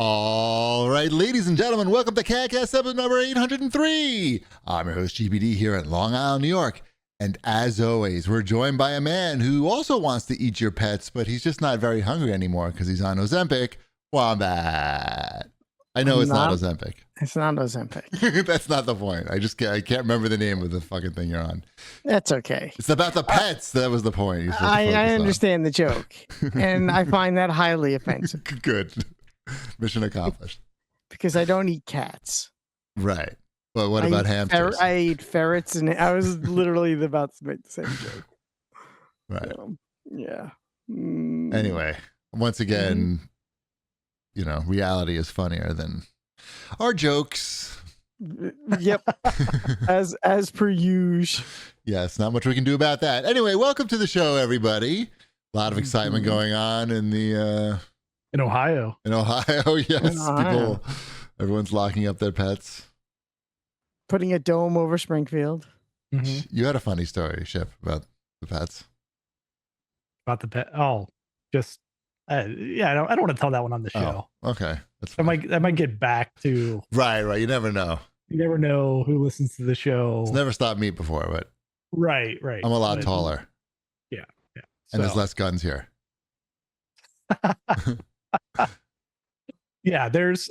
All right, ladies and gentlemen, welcome to CAGcast episode number 803. I'm your host, GBD, here in Long Island, New York. And as always, we're joined by a man who also wants to eat your pets, but he's just not very hungry anymore because he's on Ozempic. Wombat. I know it's not Ozempic. It's not Ozempic. That's not the point. I can't remember the name of the fucking thing you're on. That's okay. It's about the pets. That was the point. I understand the joke, and I find that highly offensive. Good. Mission accomplished. Because I don't eat cats. Right. But what about hamsters? I eat ferrets, and I was literally about to make the same joke. Right. So, yeah. Anyway, once again, reality is funnier than our jokes. Yep. as per usual. Yes, not much we can do about that. Anyway, welcome to the show, everybody. A lot of excitement going on in Ohio. In Ohio, yes. Everyone's locking up their pets. Putting a dome over Springfield. Mm-hmm. You had a funny story, Ship, about the pets. About the pet? Oh, just I don't want to tell that one on the show. Oh, okay, that's fine. I might get back to right. You never know. You never know who listens to the show. It's never stopped me before, but right. I'm a lot taller. Yeah. And there's less guns here. Yeah, there's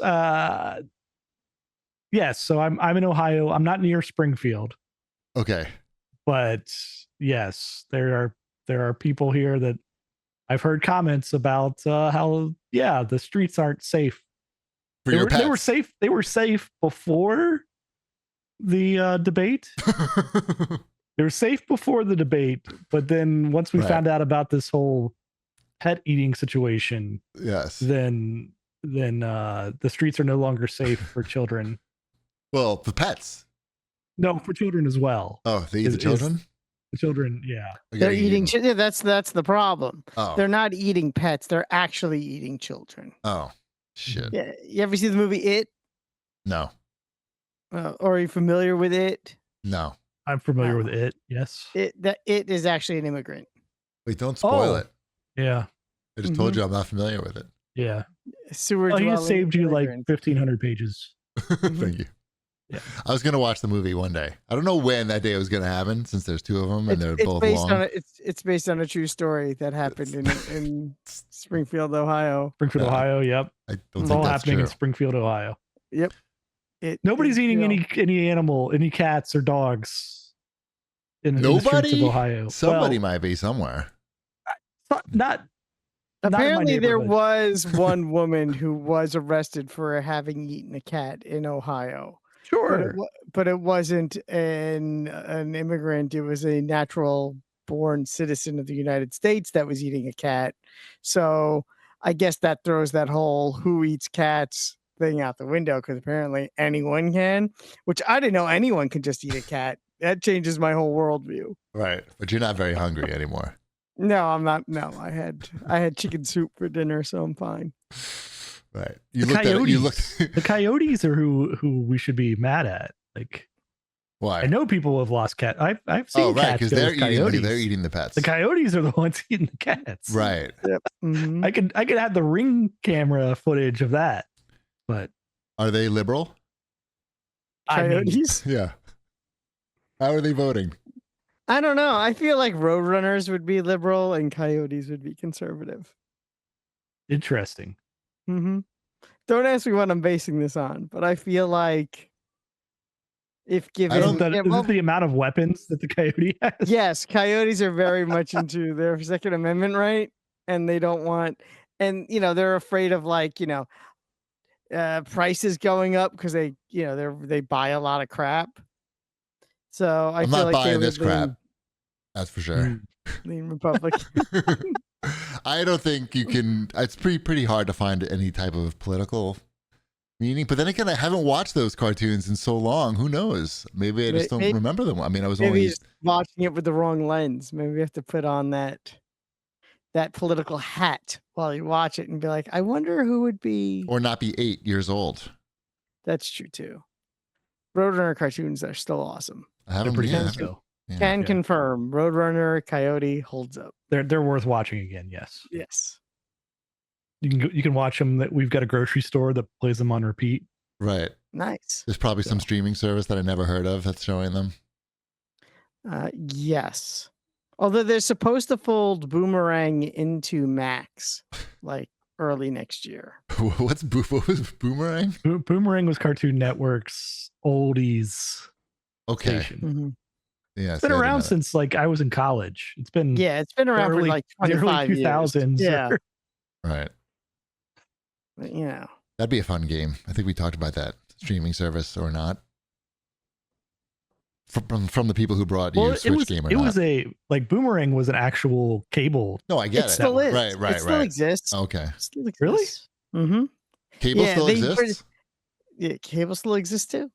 yes, so I'm in Ohio. I'm not near Springfield. Okay. But yes, there are people here that I've heard comments about how the streets aren't safe. For your pets. They were safe before the debate. They were safe before the debate, but then once we found out about this whole pet eating situation, yes, then the streets are no longer safe for children. Well, for pets. No, for children as well. Oh, they eat the children? The children, yeah. They're eating children. That's the problem. Oh. They're not eating pets. They're actually eating children. Oh, shit. Yeah. You ever see the movie It? No. Or are you familiar with It? No. I'm familiar with It, yes. It is actually an immigrant. Wait, don't spoil it. Yeah. I just told you I'm not familiar with it. Yeah. Sewer he just saved you like 1,500 pages. Thank you. Yeah. I was going to watch the movie one day. I don't know when that day was going to happen, since there's two of them and they're both long. It's based on a true story that happened in Springfield, Ohio. Ohio, yep. I don't it's think all that's happening true. in Springfield, Ohio. Yep. Nobody's eating any animal, any cats or dogs in the streets of Ohio. Somebody might be somewhere. Apparently, there was one woman who was arrested for having eaten a cat in Ohio. Sure, but it wasn't an immigrant. It was a natural-born citizen of the United States that was eating a cat. So I guess that throws that whole "who eats cats" thing out the window, because apparently anyone can. Which I didn't know anyone could just eat a cat. That changes my whole worldview. Right, but you're not very hungry anymore. No, I'm not. No, I had chicken soup for dinner, so I'm fine. Right. The coyotes are who we should be mad at. Like, why? I know people have lost cats. I've seen cats because they're eating the pets. The coyotes are the ones eating the cats. Right. Yep. Mm-hmm. I could have the Ring camera footage of that. But are they liberal? Coyotes? Yeah. How are they voting? I don't know. I feel like roadrunners would be liberal and coyotes would be conservative. Interesting. Mm-hmm. Don't ask me what I'm basing this on, but I feel like if given... Is it the amount of weapons that the coyote has? Yes, coyotes are very much into their Second Amendment right, and they don't want... And, they're afraid of, prices going up because they buy a lot of crap. So I'm not buying this crap. That's for sure. Lean Republican. I don't think you can. It's pretty hard to find any type of political meaning. But then again, I haven't watched those cartoons in so long. Who knows? Maybe I just don't remember them. I mean, I was only watching it with the wrong lens. Maybe we have to put on that political hat while you watch it and be like, I wonder who would be, or not be 8 years old. That's true too. Roadrunner cartoons are still awesome. I haven't Can confirm Roadrunner Coyote holds up. They're worth watching again. Yes. Yes. You can watch them. That we've got a grocery store that plays them on repeat. Right. Nice. There's probably some streaming service that I never heard of that's showing them. Yes. Although they're supposed to fold Boomerang into Max like early next year. What was Boomerang? Boomerang was Cartoon Network's oldies Okay. station. Mm-hmm. Yeah. It's been around since like I was in college. It's been it's been around for like 25 the early 2000s. years. Yeah. Right. But, you know. That'd be a fun game. I think we talked about that. Streaming service or not. From the people who brought you Switch Game or not. It was Boomerang was an actual cable. No, I get it. Still is. Right. It still exists. Okay. Still exists. Really? Mm-hmm. Cable still exists? Yeah, cable still exists too.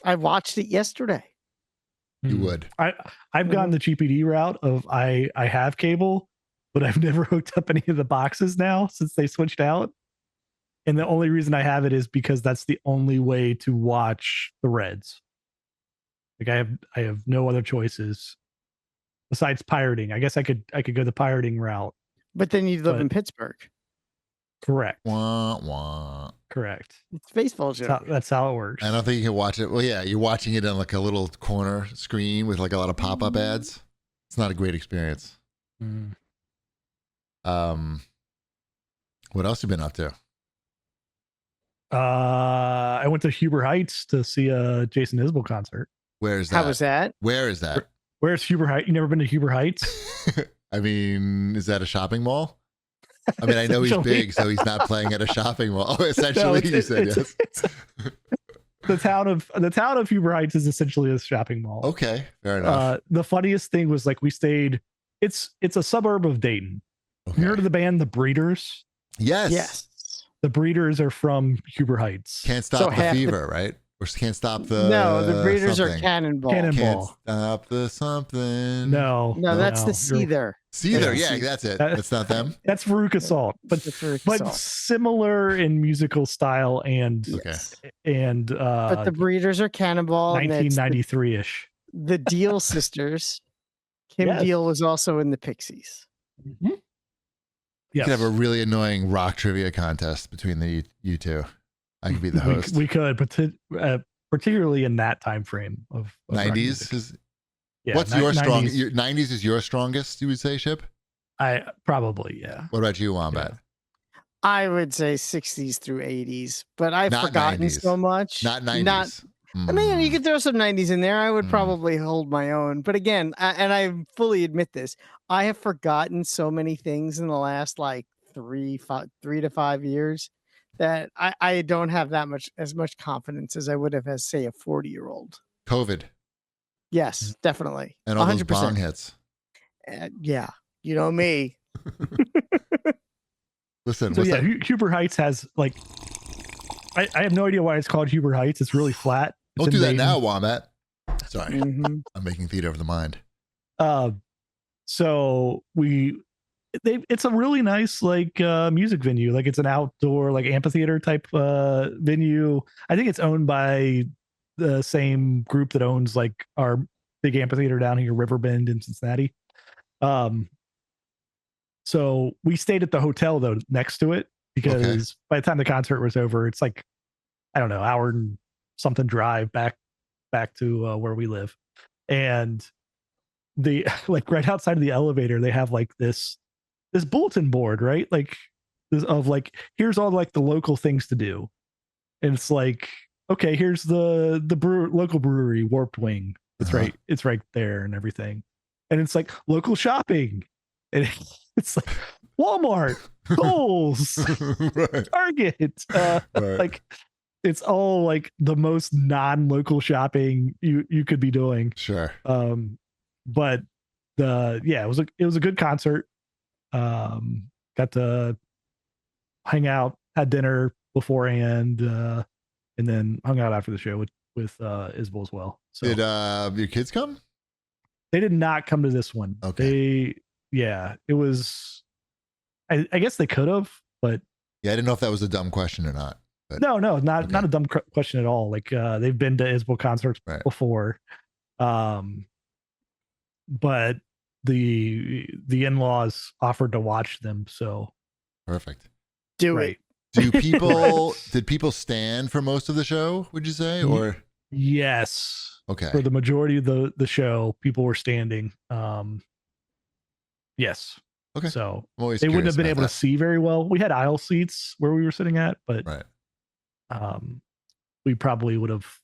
I watched it yesterday. You would. I've gone the GPD route of I have cable, but I've never hooked up any of the boxes now since they switched out. And the only reason I have it is because that's the only way to watch the Reds. Like I have no other choices besides pirating. I guess I could go the pirating route. But then you live in Pittsburgh. Correct. Wah, wah. Correct. It's baseball joke. That's how it works. I don't think you can watch it. Well, yeah, you're watching it on like a little corner screen with like a lot of pop-up ads. It's not a great experience. Mm. What else have you been up to? I went to Huber Heights to see a Jason Isbell concert. Where is that? How was that? Where is that? Where's Huber Heights? You never been to Huber Heights? I mean, is that a shopping mall? I mean, I know he's big, so he's not playing at a shopping mall. Essentially, you said yes. The town of Huber Heights is essentially a shopping mall. Okay, fair enough. The funniest thing was like we stayed. It's a suburb of Dayton. Okay. You heard of the band The Breeders? Yes. The Breeders are from Huber Heights. Can't stop the fever, right? Or can't stop the. No, the Breeders are Cannonball. Can't stop the something. No, that's the Seether. Seether, yeah, that's it. That's not them. That's Veruca Salt, but similar in musical style and but the Breeders are Cannonball. 1993-ish. The Deal sisters. Kim Deal was also in the Pixies. Mm-hmm. Yes. You could have a really annoying rock trivia contest between you two. I could be the host. We could, but particularly in that time frame of 90s. Yeah, what's your strong? 90s is your strongest, you would say, Ship? I probably, yeah. What about you, Wombat? Yeah. I would say 60s through 80s, but I've forgotten 90s. So much. Not 90s. I mean, you could throw some 90s in there. I would probably hold my own. But again, and I fully admit this, I have forgotten so many things in the last like 3 to 5 years that I don't have as much confidence as I would have as, say, a 40-year-old. COVID. Yes, definitely. And all 100%. Those bong hits. Yeah, you know me. Listen. So Huber Heights has like, I have no idea why it's called Huber Heights. It's really flat. Don't do that now, Wombat. Sorry, I'm making theater of the mind. So it's a really nice like music venue. Like it's an outdoor like amphitheater type venue. I think it's owned by the same group that owns like our big amphitheater down here, Riverbend in Cincinnati. So we stayed at the hotel though next to it because by the time the concert was over, it's like, I don't know, hour and something drive back to where we live. And the like right outside of the elevator, they have like this bulletin board, right? Like of like, here's all like the local things to do. And it's like, okay, here's the local brewery, Warped Wing. It's right. It's right there and everything. And it's like local shopping. And it's like Walmart, Kohl's, Target. Like it's all like the most non-local shopping you could be doing. Sure. But it was a good concert. Got to hang out, had dinner beforehand, and then hung out after the show with Isbell as well. So did your kids come? They did not come to this one. Okay. It was. I guess they could have, but I didn't know if that was a dumb question or not. But, no, not a dumb question at all. Like they've been to Isbell concerts before, but the in-laws offered to watch them, so Perfect. Do Right. it. Did people stand for most of the show, would you say? Or Yes. okay. For the majority of the show, people were standing. Yes. Okay. So I'm always they wouldn't curious have been about able that. to see very well. We had aisle seats where we were sitting at, but Right. we probably would have,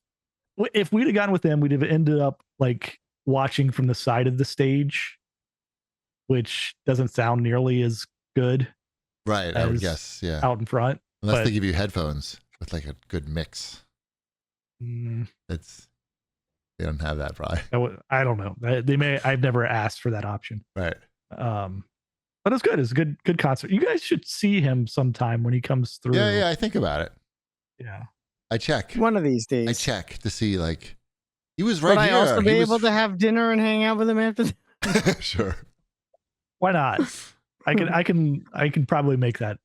if we'd have gone with them, we'd have ended up like watching from the side of the stage, which doesn't sound nearly as good. Right. I would guess. Yeah. Out in front. Unless they give you headphones with like a good mix. They don't have that, probably. I don't know. They may. I've never asked for that option. Right. But it's good. It's a good concert. You guys should see him sometime when he comes through. Yeah. I think about it. Yeah. I check. One of these days. I check to see, like, he was right Would here. I also be able to have dinner and hang out with him after that? Sure. Why not? I can probably make that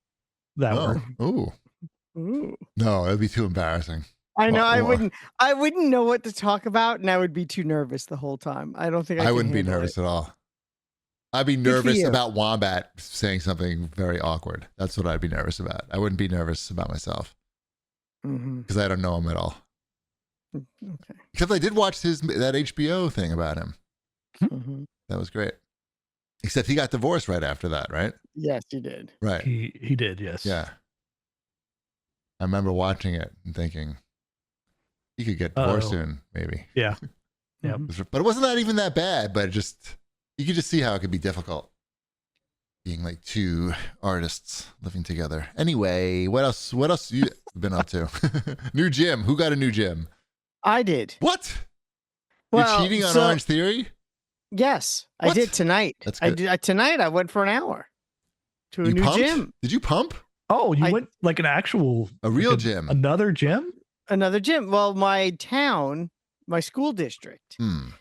work. Ooh. No, it'd be too embarrassing. I know. I wouldn't know what to talk about, and I would be too nervous the whole time. I don't think I wouldn't be nervous at all. I'd be nervous about Wombat saying something very awkward. That's what I'd be nervous about. I wouldn't be nervous about myself because I don't know him at all. Okay. Except I did watch that HBO thing about him. That was great. Except he got divorced right after that, right? Yes, he did. Right. He did. Yes. Yeah. I remember watching it and thinking he could get divorced soon, maybe. Yeah. Yeah. But it wasn't even that bad. But you could just see how it could be difficult being like two artists living together. Anyway, what else you been up to? New gym. Who got a new gym? I did. What? Well, you're cheating on Orange Theory? Yes, What? I did tonight. That's good. Tonight I went for an hour to a new pumped? gym. Did you pump? Oh, you went like an actual real gym. Another gym? Another gym. Well, my school district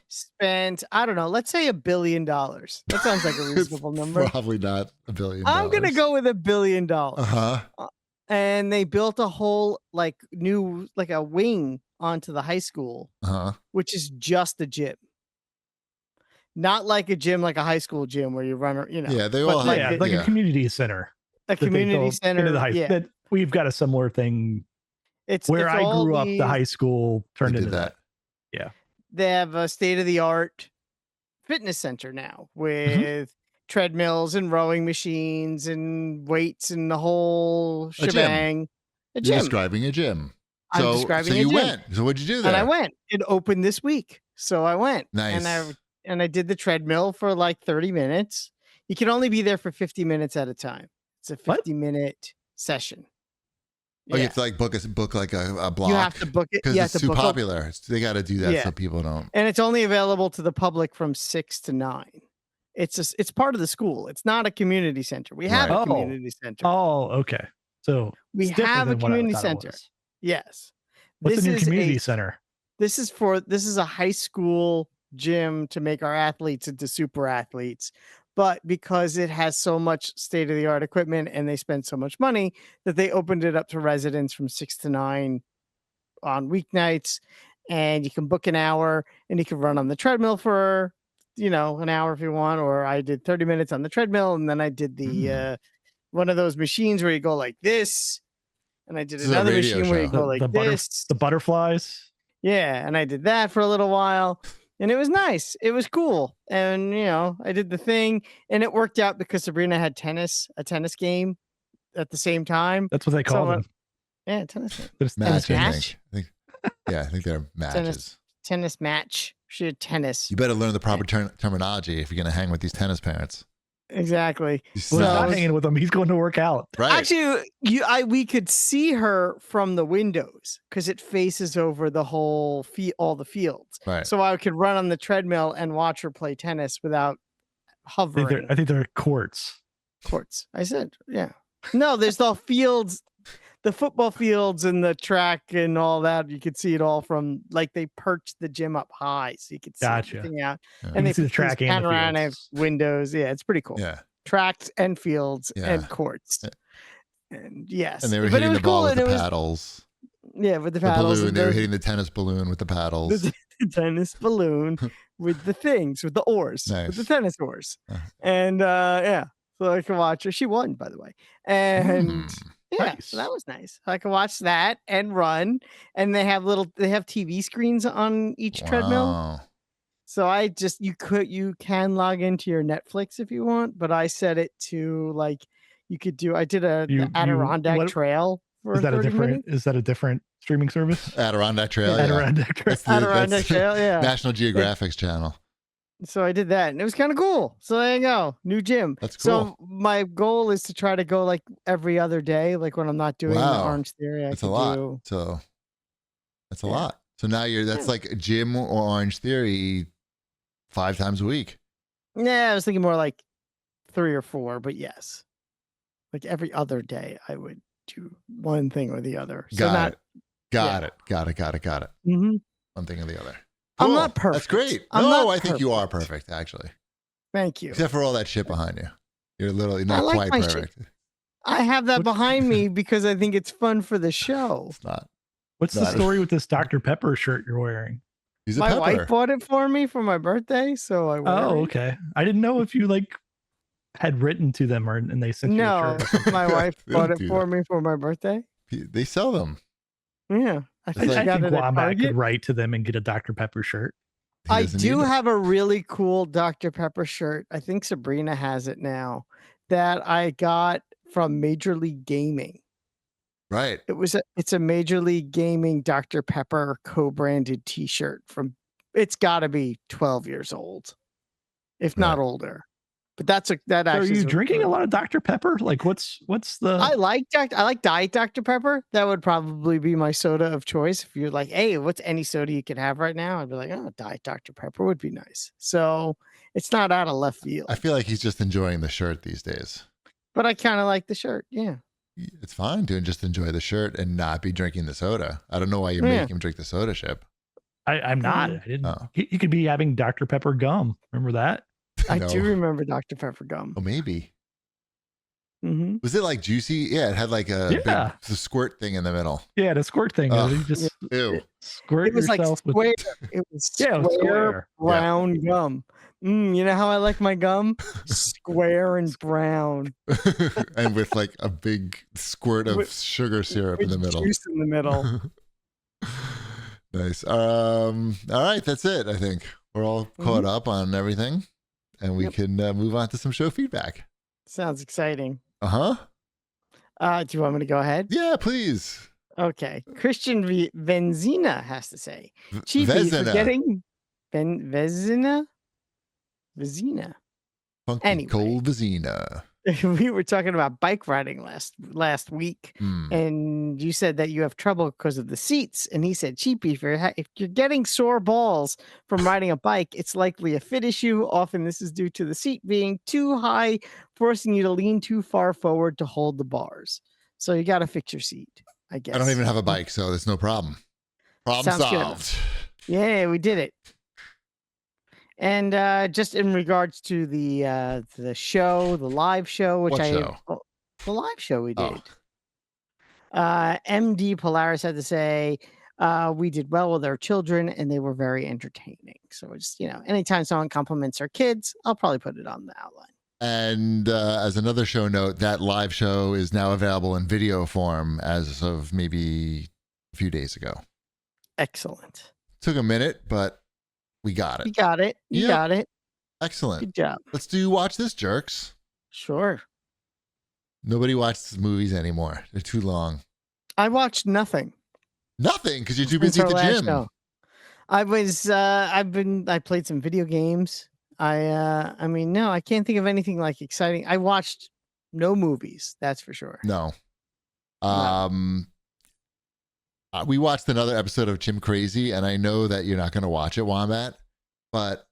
spent, I don't know, let's say $1 billion. That sounds like a reasonable number. Probably not $1 billion. I'm going to go with $1 billion. And they built a whole new a wing onto the high school, which is just a gym. Not like a gym, like a high school gym where you run, Yeah, they all have a community center. A community center. That we've got a similar thing. It's I grew up. The high school turned into that. Yeah, they have a state-of-the-art fitness center now with treadmills and rowing machines and weights and the whole shebang. A gym. You're describing a gym. I'm describing a gym. So you went. So what'd you do there? And I went. It opened this week, so I went. Nice. And I did the treadmill for like 30 minutes. You can only be there for 50 minutes at a time. It's a 50-minute session. Oh, you have to like book like a block. You have to book it because it's too popular. They got to do that so people don't. And it's only available to the public from 6 to 9. It's part of the school. It's not a community center. We have a community center. Oh, okay. So we have a community center. Yes. What's the new community center? This is a high school gym to make our athletes into super athletes. But because it has so much state-of-the-art equipment and they spend so much money that they opened it up to residents from 6 to 9 on weeknights. And you can book an hour and you can run on the treadmill for, an hour if you want. Or I did 30 minutes on the treadmill and then I did the one of those machines where you go like this. And I did another machine where you go like this. The butterflies. Yeah. And I did that for a little while. And it was nice. It was cool. And, I did the thing and it worked out because Sabrina had a tennis game at the same time. That's what they call them. Yeah, tennis. Match. I think they're matches. Tennis match. She had tennis. You better learn the proper terminology if you're going to hang with these tennis parents. Exactly. He's not hanging with him. He's going to work out. Right. Actually, we could see her from the windows because it faces over the whole all the fields. Right. So I could run on the treadmill and watch her play tennis without hovering. I think they're courts. Courts. I said, yeah. No, there's the fields, the football fields and the track and all that. You could see it all from they perched the gym up high, so you could see everything out. Yeah. And they see the track and panoramic windows. Yeah, it's pretty cool. Yeah. Tracks and fields and courts. And yes. And they were hitting the ball with the paddles. Yeah, with the paddles. Balloon. They were hitting the tennis balloon with the paddles. The tennis balloon with the things, with the oars. Nice. With the tennis oars. And yeah. so I can watch her. She won, by the way, and yeah, Nice. so that was nice. I can watch that and run, and they have TV screens on each treadmill. Wow. So you can log into your Netflix if you want, but I set it to like I did the Adirondack Trail for 30 minutes. Is that a different streaming service? Adirondack Trail. Yeah. Yeah. Adirondack Trail. Adirondack Trail, yeah. National Geographic's channel. So I did that, and it was kind of cool. So there you go, new gym. That's cool. So my goal is to try to go like every other day, like when I'm not doing the Orange Theory. That's a lot. So that's a lot. So now that's like a gym or Orange Theory 5 times a week. Yeah, I was thinking more like 3 or 4, but yes, like every other day I would do one thing or the other. Got it. Got it. Mm-hmm. One thing or the other. Cool. I'm not perfect. That's great. I think you are perfect, actually. Thank you. Except for all that shit behind you. You're literally not quite perfect. Shit. I have that behind me because I think it's fun for the show. It's not. What's the story with this Dr. Pepper shirt you're wearing? My wife bought it for me for my birthday, so I wear it. Okay. I didn't know if you had written to them and they sent you a shirt. My wife bought it for me for my birthday. They sell them. Yeah. I think Wombat could write to them and get a Dr. Pepper shirt. I do have a really cool Dr. Pepper shirt. I think Sabrina has it now, that I got from Major League Gaming. Right. It's a Major League Gaming Dr. Pepper co-branded t-shirt it's got to be 12 years old, if not older. But actually. Are you drinking a lot of Dr. Pepper? Like what's the? I like Diet Dr. Pepper. That would probably be my soda of choice. If you're like, hey, what's any soda you could have right now? I'd be like, oh, Diet Dr. Pepper would be nice. So it's not out of left field. I feel like he's just enjoying the shirt these days. But I kind of like the shirt. Yeah. It's fine to just enjoy the shirt and not be drinking the soda. I don't know why you make him drink the soda, Ship. I'm not. I didn't. Oh. He could be having Dr. Pepper gum. Remember that? I do remember Dr. Pepper gum. Oh, maybe. Mm-hmm. Was it like juicy? Yeah, it had like a big squirt thing in the middle. Yeah, the squirt thing. You just squirt it was yourself like square. It was square brown gum. You know how I like my gum? Square and brown. And with like a big squirt of sugar syrup in the middle. Juice in the middle. Nice. All right, that's it. I think we're all caught up on everything. And we can move on to some show feedback. Sounds exciting. Uh-huh. Do you want me to go ahead? Yeah, please. Okay. Christian Venzina has to say. Chiefy, forgetting Vezina? Funky cold Vezina. We were talking about bike riding last week, and you said that you have trouble because of the seats. And he said, Cheapy, if you're getting sore balls from riding a bike, it's likely a fit issue. Often this is due to the seat being too high, forcing you to lean too far forward to hold the bars. So you got to fix your seat, I guess. I don't even have a bike, so there's no problem. Problem solved. Yeah, we did it. And just in regards to the show, the live show, which the live show we did. MD Polaris had to say, we did well with our children and they were very entertaining. So just, anytime someone compliments our kids, I'll probably put it on the outline. And as another show note, that live show is now available in video form as of maybe a few days ago. Excellent. Took a minute, but we got it. You got it. You got it. Excellent. Good job. Let's do Watch This, jerks. Sure. Nobody watches movies anymore. They're too long. I watched nothing. Nothing? Because you're too busy at the gym. Show. I played some video games. I can't think of anything like exciting. I watched no movies. That's for sure. No. We watched another episode of Chim Crazy, and I know that you're not going to watch it, Wombat, but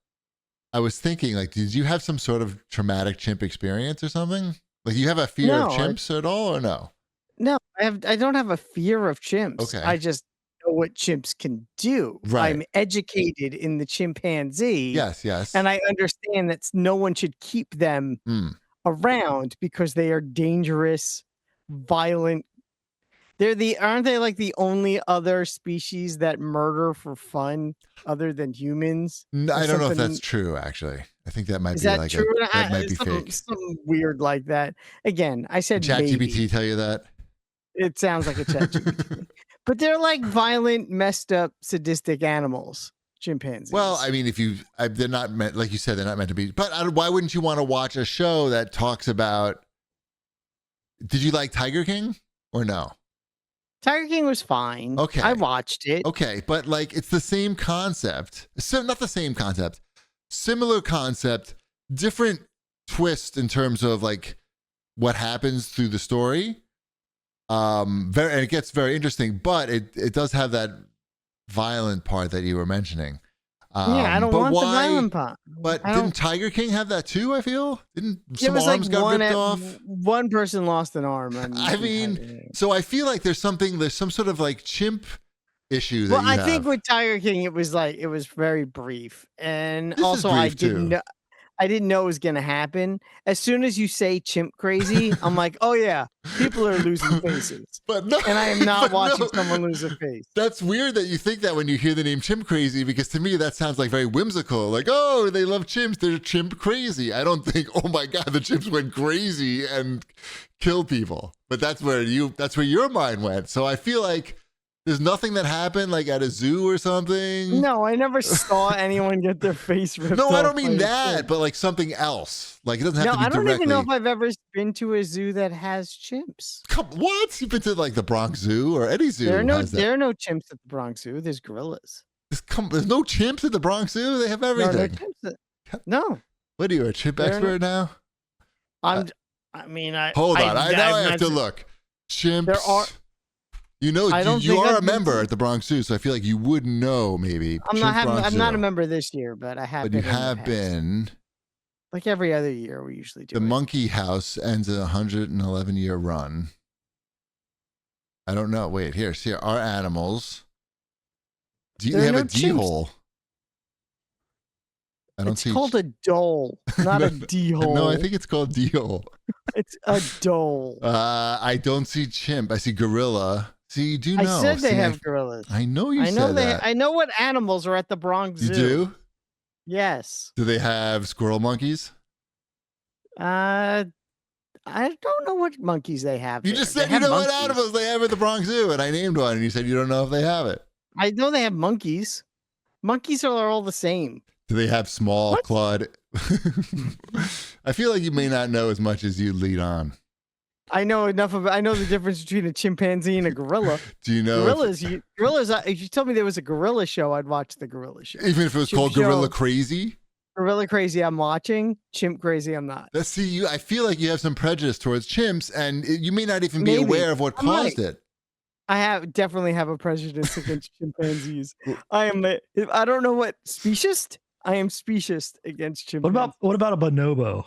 I was thinking, did you have some sort of traumatic chimp experience or something? Like, you have a fear of chimps at all, or no? No, I don't have a fear of chimps. Okay. I just know what chimps can do. Right. I'm educated in the chimpanzee. Yes. And I understand that no one should keep them around because they are dangerous, violent. aren't they like the only other species that murder for fun other than humans? I don't know if that's Something- true. Actually, I think that might Is be that like true? that might be Something, fake. something weird like that. Again, I said Did maybe. ChatGPT tell you that? It sounds like a ChatGPT. But they're like violent, messed up, sadistic animals. Chimpanzees. Well, I mean, they're not meant, like you said, they're not meant to be. But why wouldn't you want to watch a show that talks about? Did you like Tiger King or no? Tiger King was fine. Okay. I watched it. Okay, but like it's the same concept. So not the same concept. Similar concept, different twist in terms of like what happens through the story. And it gets very interesting, but it does have that violent part that you were mentioning. Yeah, I don't want the violent part. But didn't Tiger King have that too? I feel didn't some was arms like got ripped off? one person lost an arm. I mean, so I feel like there's some sort of like chimp issue. That well, I think with Tiger King, it was very brief, and This also I didn't know it was gonna happen. As soon as you say chimp crazy, I'm like, oh yeah, people are losing faces. But no, and I am not watching someone lose a face. That's weird that you think that when you hear the name chimp crazy, because to me that sounds like very whimsical. Like, oh, they love chimps, they're chimp crazy. I don't think, oh my god, the chimps went crazy and killed people. But that's where your mind went. So I feel like there's nothing that happened like at a zoo or something. No, I never saw anyone get their face ripped off. No, I don't mean that, but like something else. Like it doesn't have to be I don't directly. even know if I've ever been to a zoo that has chimps. What? You've been to like the Bronx Zoo or any zoo? There are no chimps at the Bronx Zoo. There's gorillas. There's no chimps at the Bronx Zoo. They have everything. No. What are you, a chimp expert now? Hold on. I have to look. Chimps. There are. You are a member at the Bronx Zoo, so I feel like you would know maybe. I'm not a member this year, but I have. But you have been. Like every other year, we usually do. The Monkey House ends a 111-year run. I don't know. Wait, here. See, our animals. They have a D-hole. It's called a dole, not a D-hole. No, I think it's called D-hole. It's a dole. I don't see chimp. I see gorilla. See, you do know. I said they have gorillas. I know you said that. I know what animals are at the Bronx Zoo. You do? Yes. Do they have squirrel monkeys? I don't know what monkeys they have. You just said you know what animals they have at the Bronx Zoo, and I named one, and you said you don't know if they have it. I know they have monkeys. Monkeys are all the same. Do they have small clawed? I feel like you may not know as much as you lead on. I know enough I know the difference between a chimpanzee and a gorilla. Do you know gorillas? If you told me there was a gorilla show, I'd watch the gorilla show. Even if it was called Gorilla Crazy? Gorilla Crazy, I'm watching. Chimp Crazy, I'm not. See, I feel like you have some prejudice towards chimps, and you may not even be aware of what caused it. I definitely have a prejudice against chimpanzees. I don't know what speciest. I am speciest against chimpanzees. What about a bonobo?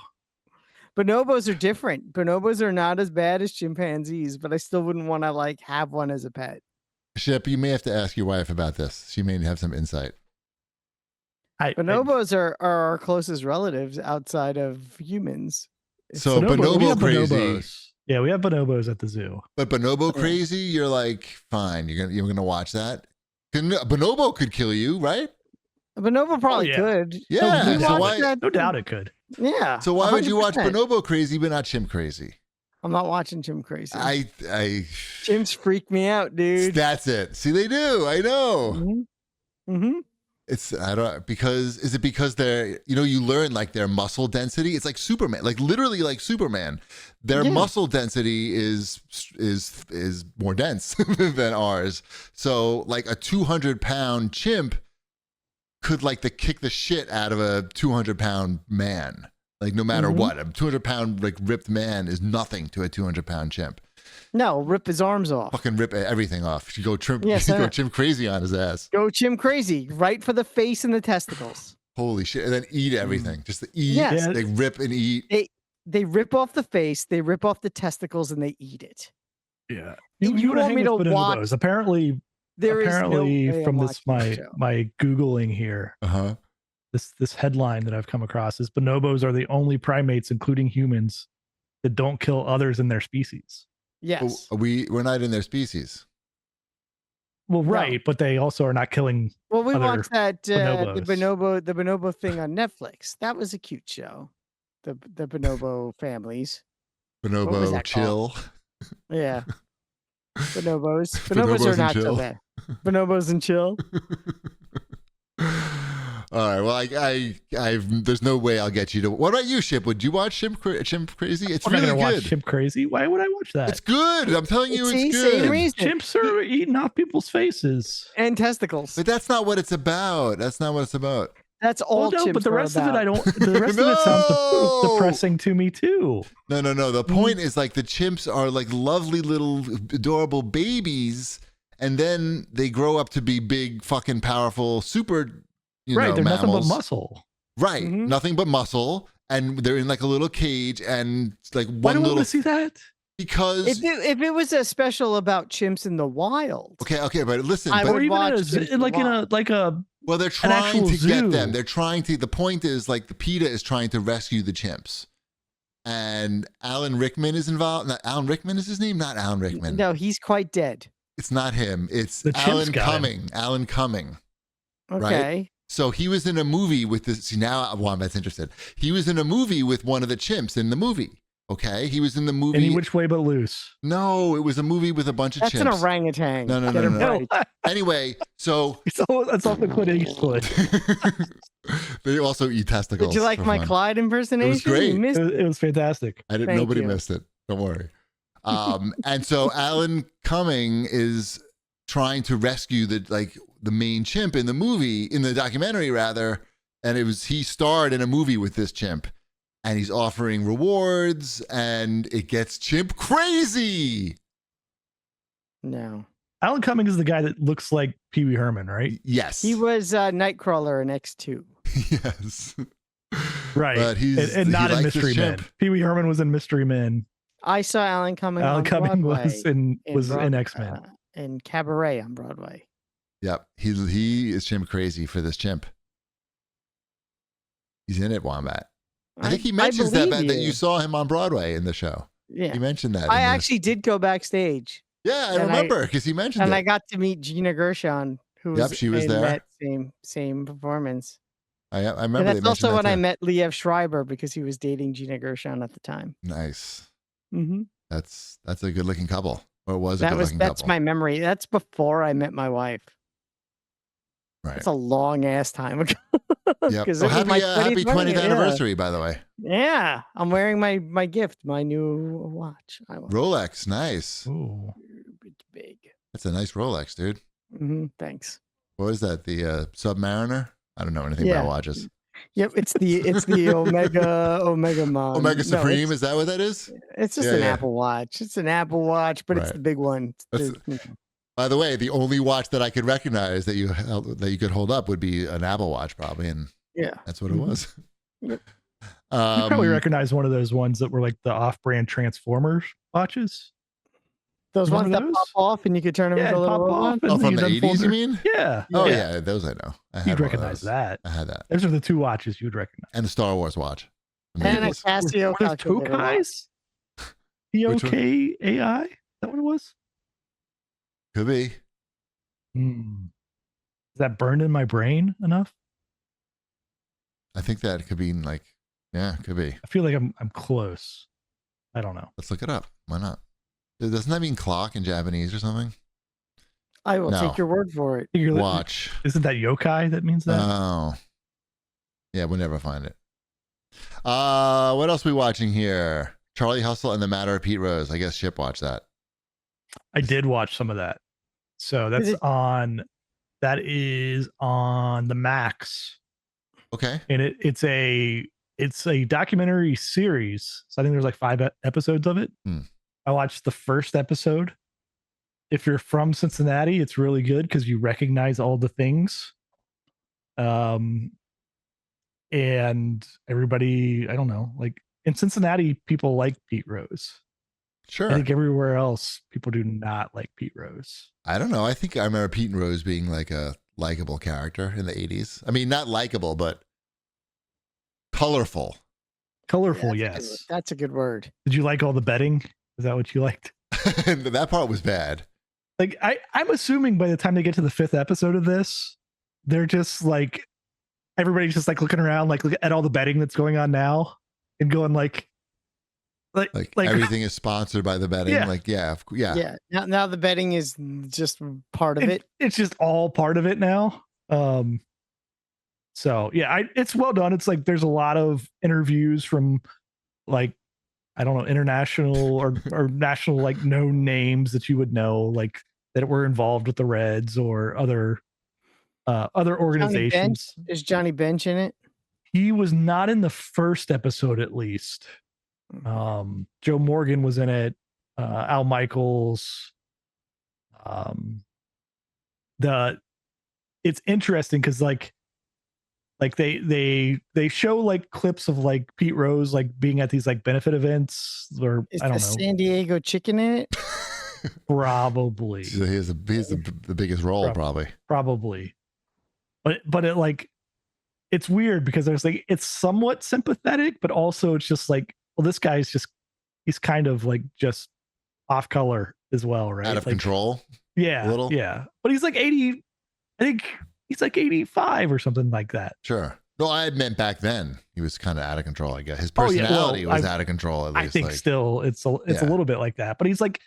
Bonobos are different. Bonobos are not as bad as chimpanzees, but I still wouldn't want to have one as a pet. Shep, you may have to ask your wife about this. She may have some insight. Bonobos are our closest relatives outside of humans. So bonobo crazy. Bonobos. Yeah, we have bonobos at the zoo. But bonobo crazy, you're like, fine, you're gonna watch that. A bonobo could kill you, right? A bonobo probably could. Yeah, no doubt it could. Yeah. So why 100%. Would you watch bonobo crazy but not chimp crazy? I'm not watching chimp crazy. Chimps freak me out, dude. That's it. See, they do. I know. Mm-hmm. Is it because they're, you learn like their muscle density. It's like Superman, like literally like Superman. Their muscle density is more dense than ours. So like a 200-pound chimp could kick the shit out of a 200-pound man. Like no matter what, a 200-pound ripped man is nothing to a 200-pound chimp. No, rip his arms off. Fucking rip everything off. You go chimp crazy on his ass. Go chimp crazy, right for the face and the testicles. Holy shit! And then eat everything. Just to eat. Yes. They rip and eat. They rip off the face, they rip off the testicles, and they eat it. Yeah. You want me to watch? Apparently from my Googling here. This headline that I've come across is bonobos are the only primates, including humans, that don't kill others in their species. Yes. We're not in their species. Well, right, but they also are not killing. Well, we other watched that bonobos. the Bonobo thing on Netflix. That was a cute show. The Bonobo families. What was Bonobo that chill. called? Yeah. Bonobos. Bonobos Bonobos are and not chill. so bad. Bonobos and chill. All right. Well, there's no way I'll get you to. What about you, Ship? Would you watch Chimp Crazy? It's I'm not really gonna watch good. Chimp Crazy. Why would I watch that? It's good. I'm telling you, See, it's same good. reason. Chimps are eating off people's faces. And testicles. But that's not what it's about. That's not what it's about. That's all. Well, no, but the chimps are rest of it, about. I don't. The rest of it sounds No! depressing to me too. No. The point is like the chimps are like lovely little adorable babies, and then they grow up to be big, fucking powerful, super. Right, they're mammals. nothing but muscle. Right, Mhm. nothing but muscle, and they're in like a little cage, and like Why one do I little. want to see that? Because If it was a special about chimps in the wild, okay, but listen, I but would Or even watch in Chimps a, like in a Wild. like a. well, they're trying actual to get zoo. them. They're trying to. The point is like the PETA is trying to rescue the chimps, and Alan Rickman is involved. Not Alan Rickman is his name. Not Alan Rickman. no, he's quite dead. It's not him. It's The chimps Alan got him. Cumming. Alan Cumming. Okay. So he was in a movie with this. See, now Wombat's interested. He was in a movie with one of the chimps in the movie. Okay. He was in the movie. Any which way but loose. No, it was a movie with a bunch of That's chimps. an orangutan. No. Get him No. right. Anyway, so That's all the Clint Eastwood. they also eat testicles. Did you like for my fun. Clyde impersonation? great. You missed It was fantastic. I didn't. Thank Nobody you. missed it. Don't worry. And so Alan Cumming is trying to rescue the main chimp in the movie, in the documentary rather, and he starred in a movie with this chimp, and he's offering rewards, and it gets chimp crazy. No. Alan Cumming is the guy that looks like Pee Wee Herman, right? Yes, He was Nightcrawler in X2. yes, Right. But and not he in likes this Mystery Men. chimp. Pee Wee Herman was in Mystery Men. I saw Alan Cumming Alan on Cumming Broadway was in X-Men. in Cabaret on Broadway. Yep, he is chimp crazy for this chimp. He's in it, Wombat. I think he mentions that believe you saw him on Broadway in the show. Yeah. He mentioned that. I actually did go backstage. Yeah, I and remember because he mentioned And it. I got to meet Gina Gershon, who was She was in there. that same performance. I remember. And they that's also mentioned when that I too. met Liev Schreiber because he was dating Gina Gershon at the time. Nice. Mm-hmm. That's a good looking couple. Or it was a good looking That's couple. my memory. That's before I met my wife. Right. That's a long ass time ago. Yep. 'Cause So it was my happy 20th yeah. anniversary, by the way. Yeah, I'm wearing my gift, my new watch. Rolex, nice. Ooh. It's big. That's a nice Rolex, dude. Thanks. What is that? The Submariner? I don't know anything about watches. Yep, it's the Omega Mon. Omega Supreme, No, is that what that is? it's just Yeah, an yeah. Apple Watch. It's an Apple Watch, but it's Right. the big one. It's That's- By the way, the only watch that I could recognize that you could hold up would be an Apple Watch, probably, and yeah. that's what it was. Yep. You probably recognize one of those ones that were like the off-brand Transformers watches. Those ones Remember that pop those? off and you could turn them Yeah, into a little pop off. robot. and Oh, from you the then 80s, fold you her- mean? Yeah. Oh, yeah. yeah, those I know. I had You'd one of recognize those. that. I had that. Those are the two watches you'd recognize. And the Star Wars watch. And a Amazing. Casio Were those calculator watch. Tokais? Which one? TOKAI? Is that what it was? Could be. Is that burned in my brain enough? I think that could be like, yeah, could be. I feel like I'm close. I don't know. Let's look it up. Why not? Doesn't that mean clock in Japanese or something? I will No. take your word for it. Watch. Isn't that yokai that means that? Oh. Yeah, we'll never find it. What else are we watching here? Charlie Hustle and the Matter of Pete Rose. I guess Chip watched that. I did watch some of that. So that is on the Max. Okay. And it's a documentary series. So I think there's like 5 episodes of it. I watched the first episode. If you're from Cincinnati, it's really good because you recognize all the things. And everybody, I don't know, like in Cincinnati, people like Pete Rose. Sure. I think everywhere else, people do not like Pete Rose. I don't know. I think I remember Pete and Rose being like a likable character in the 80s. I mean, not likable, but colorful. Colorful, Yeah, that's a yes. that's a good word. Did you like all the betting? Is that what you liked? And that part was bad. Like I'm assuming by the time they get to the 5th episode of this, they're just like everybody's just like looking around, like look at all the betting that's going on now, and going like everything is sponsored by the betting. Yeah. Like yeah. Now the betting is just part of it. It's just all part of it now. So yeah, it's well done. It's like there's a lot of interviews from like I don't know, international or national like known names that you would know, like that were involved with the Reds or other organizations. Is Johnny Bench in it? He was not in the first episode, at least. Joe Morgan was in it. Al Michaels. It's interesting because like they show like clips of like Pete Rose like being at these like benefit events, or Is I don't know, San Diego Chicken in it? probably. So he has the biggest role, probably. But it like it's weird because there's like it's somewhat sympathetic, but also it's just like, well, this guy's just he's kind of like just off color as well, right? Out of like, control. Yeah, a little. Yeah, but he's like 80. I think he's like 85 or something like that. Sure. No, I meant back then he was kind of out of control. I guess his personality was out of control. At least I think like, still it's a little bit like that. But he's like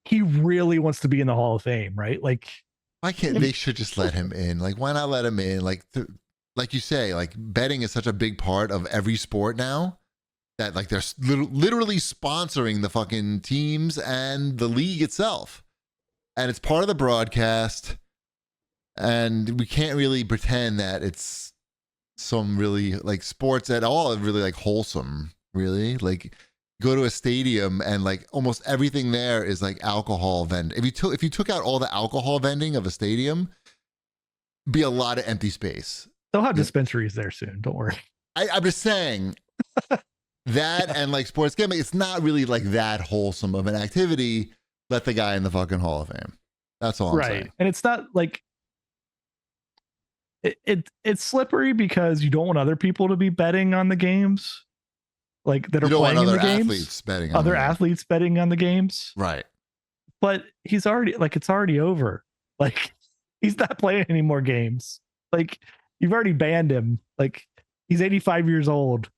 he really wants to be in the Hall of Fame, right? Like, why can't they should just let him in? Like, why not let him in? Like you say, like betting is such a big part of every sport now that like they're literally sponsoring the fucking teams and the league itself, and it's part of the broadcast. And we can't really pretend that it's some really like sports at all really like wholesome, really. Like go to a stadium and like almost everything there is like alcohol vending. If you took out all the alcohol vending of a stadium, be a lot of empty space. They'll have dispensaries there soon. Don't worry. I'm just saying that and like sports gambling, it's not really like that wholesome of an activity. Let the guy in the fucking Hall of Fame. That's all I'm saying. And it's not like it's slippery because you don't want other people to be betting on the games, like that are playing in the games. Other athletes betting on the games, right? But he's already like it's already over. Like he's not playing any more games. Like you've already banned him. Like he's 85 years old.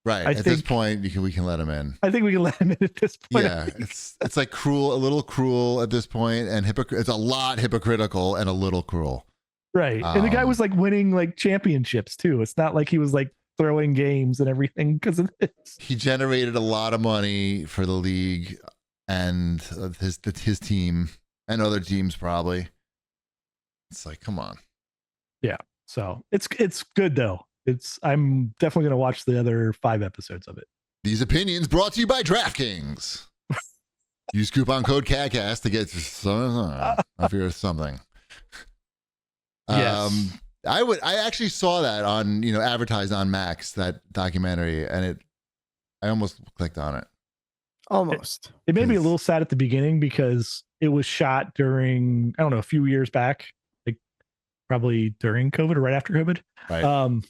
Right. At this point, we can let him in. I think we can let him in at this point. Yeah, it's like cruel, a little cruel at this point, and it's a lot hypocritical and a little cruel. Right. And the guy was like winning like championships too. It's not like he was like throwing games and everything because of this. He generated a lot of money for the league and his team and other teams probably. It's like, come on. Yeah. So it's good though. I'm definitely going to watch the other 5 episodes of it. These opinions brought to you by DraftKings. Use coupon code CAGcast to get some. I fear something. Yes. I actually saw that on, advertised on Max, that documentary, and I almost clicked on it. Almost. It made me a little sad at the beginning because it was shot during, I don't know, a few years back, like probably during COVID or right after COVID. Right.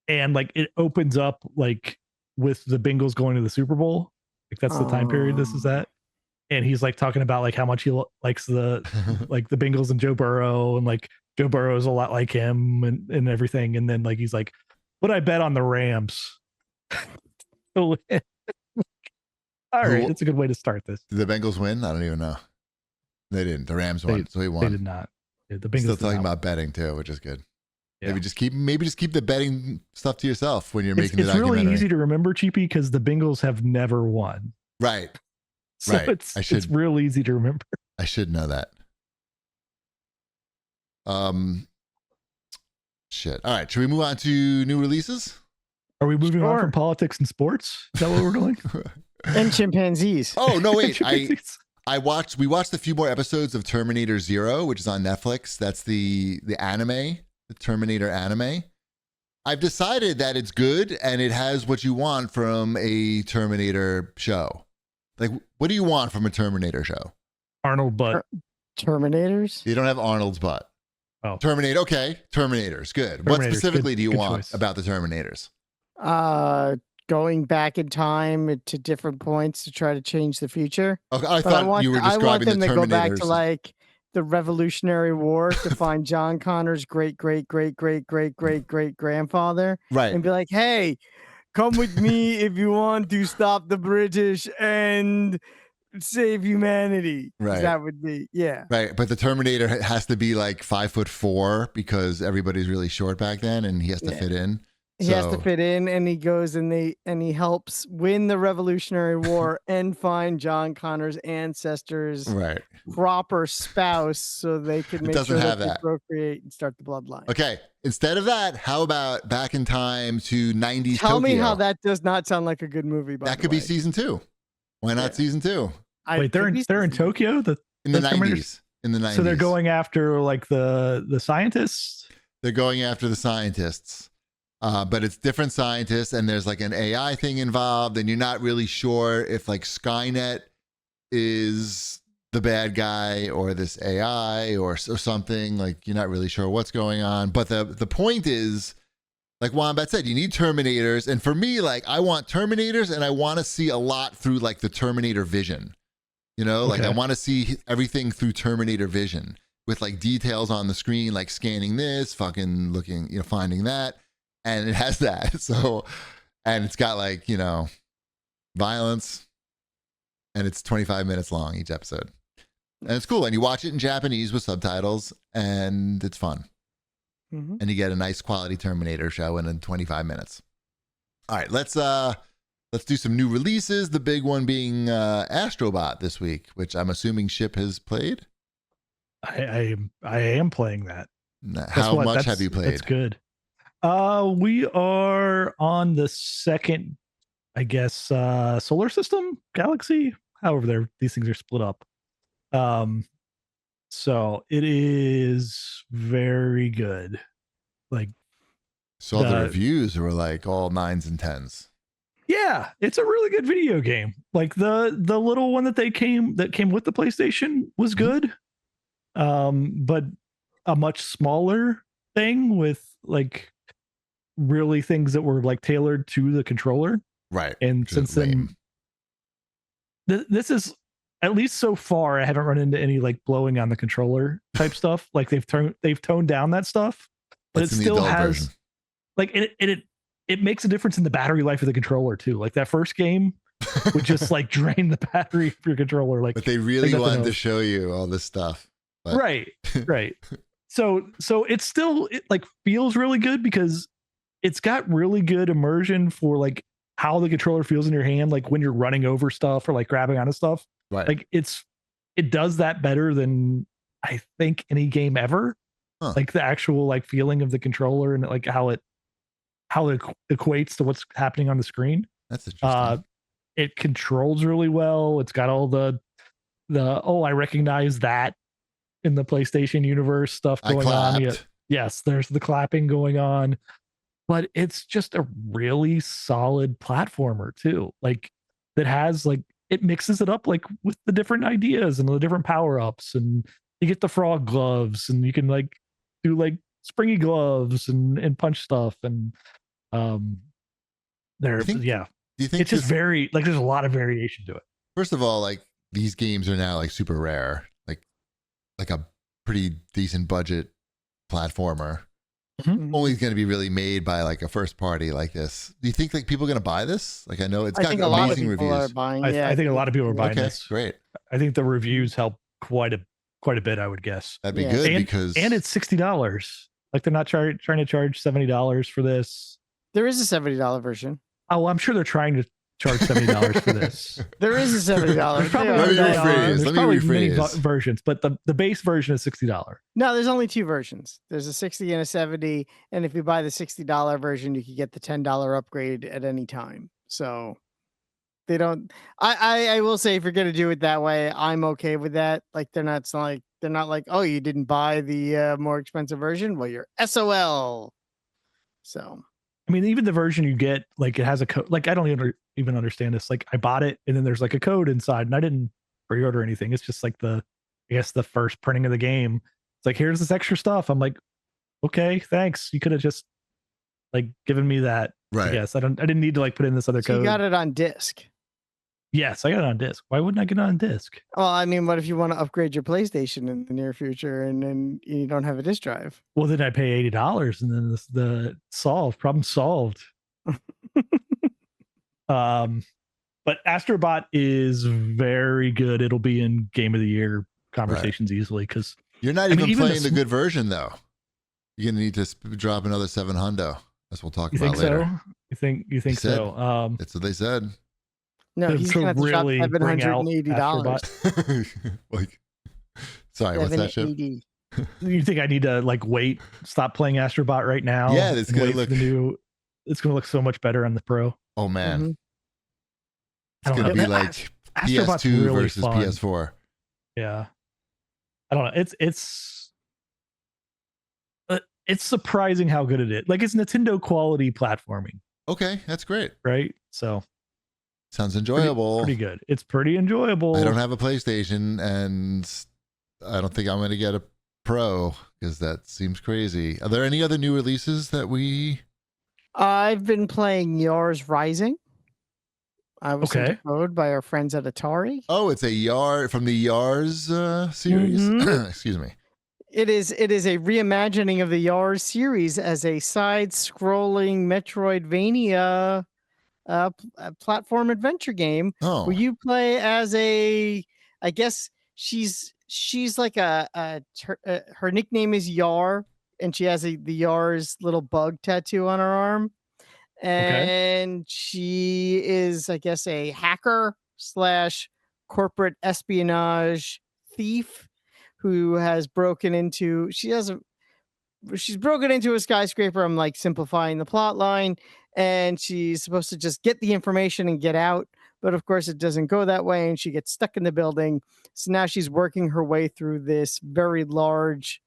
And like it opens up like with the Bengals going to the Super Bowl. Like that's the time period this is at. And he's like talking about like how much he likes the like the Bengals and Joe Burrow, and like Joe Burrow is a lot like him and everything. And then like he's like, but I bet on the Rams. All right, that's a good way to start this. Did the Bengals win? I don't even know. They didn't. The Rams won, so he won. They did not. Yeah, the Bengals still talking about betting too, which is good. Yeah. Maybe just keep the betting stuff to yourself when you're making the documentary. It's really easy to remember, Cheapy, because the Bengals have never won. Right. So it's real easy to remember. I should know that. Shit. All right. Should we move on to new releases? Are we moving on from politics and sports? Is that what we're doing? And chimpanzees. Oh no! Wait. We watched a few more episodes of Terminator Zero, which is on Netflix. That's the anime, the Terminator anime. I've decided that it's good and it has what you want from a Terminator show. Like, what do you want from a Terminator show? Arnold butt. Terminators? You don't have Arnold's butt. Oh. Terminator. Okay. Terminators. Good. What specifically do you want choice about the Terminators? going back in time to different points to try to change the future. Okay, I But I thought want, you were I want describing the them to go back to Terminators. like the Revolutionary War to find John Connor's great grandfather Right. and be like, hey, come with me if you want to stop the British and save humanity. 'Cause Right. that would be, yeah. Right. But the Terminator has to be like 5'4" because everybody's really short back then and he has to Yeah. fit in. He has to fit in, and he goes and he helps win the Revolutionary War and find John Connor's ancestors' Right. proper spouse so they can make doesn't sure have that they that. procreate and start the bloodline. Okay. Instead of that, how about back in time to 90s Tell me Tokyo? how that does not sound like a good movie. By That the could way. be season 2. Why not Yeah. season 2? Wait, they're in Tokyo. In the the Terminators? 90s. In the 90s. So they're going after like the scientists. They're going after the scientists. But it's different scientists, and there's like an AI thing involved, and you're not really sure if like Skynet is the bad guy or this AI or something. Like you're not really sure what's going on. But the point is, like Wombat said, you need Terminators, and for me, like I want Terminators, and I want to see a lot through like the Terminator vision. You know, like I want to see everything through Terminator vision with like details on the screen, like scanning this, fucking looking, finding that. And it has that. So, and it's got like, violence, and it's 25 minutes long each episode. And it's cool. And you watch it in Japanese with subtitles, and it's fun. Mm-hmm. And you get a nice quality Terminator show in 25 minutes. All right, let's do some new releases. The big one being Astrobot this week, which I'm assuming Ship has played. I am playing that. How much have you played? That's good. We are on the second, I guess, solar system, galaxy, however these things are split up. So it is very good. Like, saw the reviews were like all 9s and 10s. Yeah, it's a really good video game. Like the little one that came with the PlayStation was good. But a much smaller thing with like really things that were like tailored to the controller. Right. And since then, this is, at least so far, I haven't run into any like blowing on the controller type stuff. Like they've toned down that stuff, but it still has version. Like it makes a difference in the battery life of the controller too. Like that first game would just like drain the battery of your controller. Like, but they really wanted to show you all this stuff. But. Right. So it's still, it like feels really good because it's got really good immersion for like how the controller feels in your hand, like when you're running over stuff or like grabbing onto stuff. Right. Like it does that better than I think any game ever. Huh. Like the actual like feeling of the controller and like how it equates to what's happening on the screen. That's interesting. It controls really well. It's got all the I recognize that in the PlayStation universe stuff going on. Yes, there's the clapping going on. But it's just a really solid platformer too. Like that has like, it mixes it up like with the different ideas and the different power-ups, and you get the frog gloves and you can like do like springy gloves and punch stuff. And do you think it's just very like there's a lot of variation to it. First of all, like these games are now like super rare, like a pretty decent budget platformer. Mm-hmm. Only going to be really made by like a first party like this. Do you think like people are going to buy this? Like I know it's got amazing reviews. I think a lot of people are buying this. Great. I think the reviews help quite a bit. I would guess that'd be good because it's $60. Like they're not trying to charge $70 for this. There is a $70 version. Oh, I'm sure they're trying to charge $70 for this. There is a $70. Let me rephrase. Many versions, but the base version is $60. No, there's only two versions. There's a 60 and a 70, and if you buy the $60 version, you can get the $10 upgrade at any time. So they don't. I will say, if you're gonna do it that way, I'm okay with that. Like they're not like, oh, you didn't buy the more expensive version. Well, you're SOL. So. I mean, even the version you get, like it has a code. Like I don't even understand this. Like I bought it, and then there's like a code inside, and I didn't pre-order anything. It's just like the first printing of the game. It's like, here's this extra stuff. I'm like, okay, thanks. You could have just like given me that Right. Yes, I didn't need to like put in this other So you code. got it on disc. Yes, I got it on disc. Why wouldn't I get it on disc? Well, I mean, what if you want to upgrade your PlayStation in the near future and then you don't have a disc drive? Well, then I pay $80 and then the problem solved. But Astrobot is very good. It'll be in Game of the Year conversations easily because you're not even playing the good version though. You're gonna need to drop another $700. As we'll talk about later. So? You think so? That's what they said. No, he's gonna have to really drop $780. Like, sorry, what's that ship? You think I need to like stop playing Astrobot right now? Yeah, it's gonna look it's gonna look so much better on the Pro. Oh man. Mm-hmm. It's going to be like Astrobot's PS2 really versus fun. PS4. Yeah. I don't know. It's surprising how good it is. Like it's Nintendo quality platforming. Okay, that's great. Right? So sounds enjoyable. Pretty good. It's pretty enjoyable. I don't have a PlayStation and I don't think I'm going to get a Pro because that seems crazy. Are there any other new releases that I've been playing Yours Rising. I was sent a code by our friends at Atari. Oh, it's from the Yars series. Mm-hmm. Excuse me. It is a reimagining of the Yars series as a side-scrolling Metroidvania platform adventure game where you play as I guess she's like her nickname is Yar, and she has the Yar's little bug tattoo on her arm. And she is, I guess, a hacker / corporate espionage thief who has broken into. She's broken into a skyscraper. I'm like simplifying the plot line, and she's supposed to just get the information and get out. But of course, it doesn't go that way, and she gets stuck in the building. So now she's working her way through this very large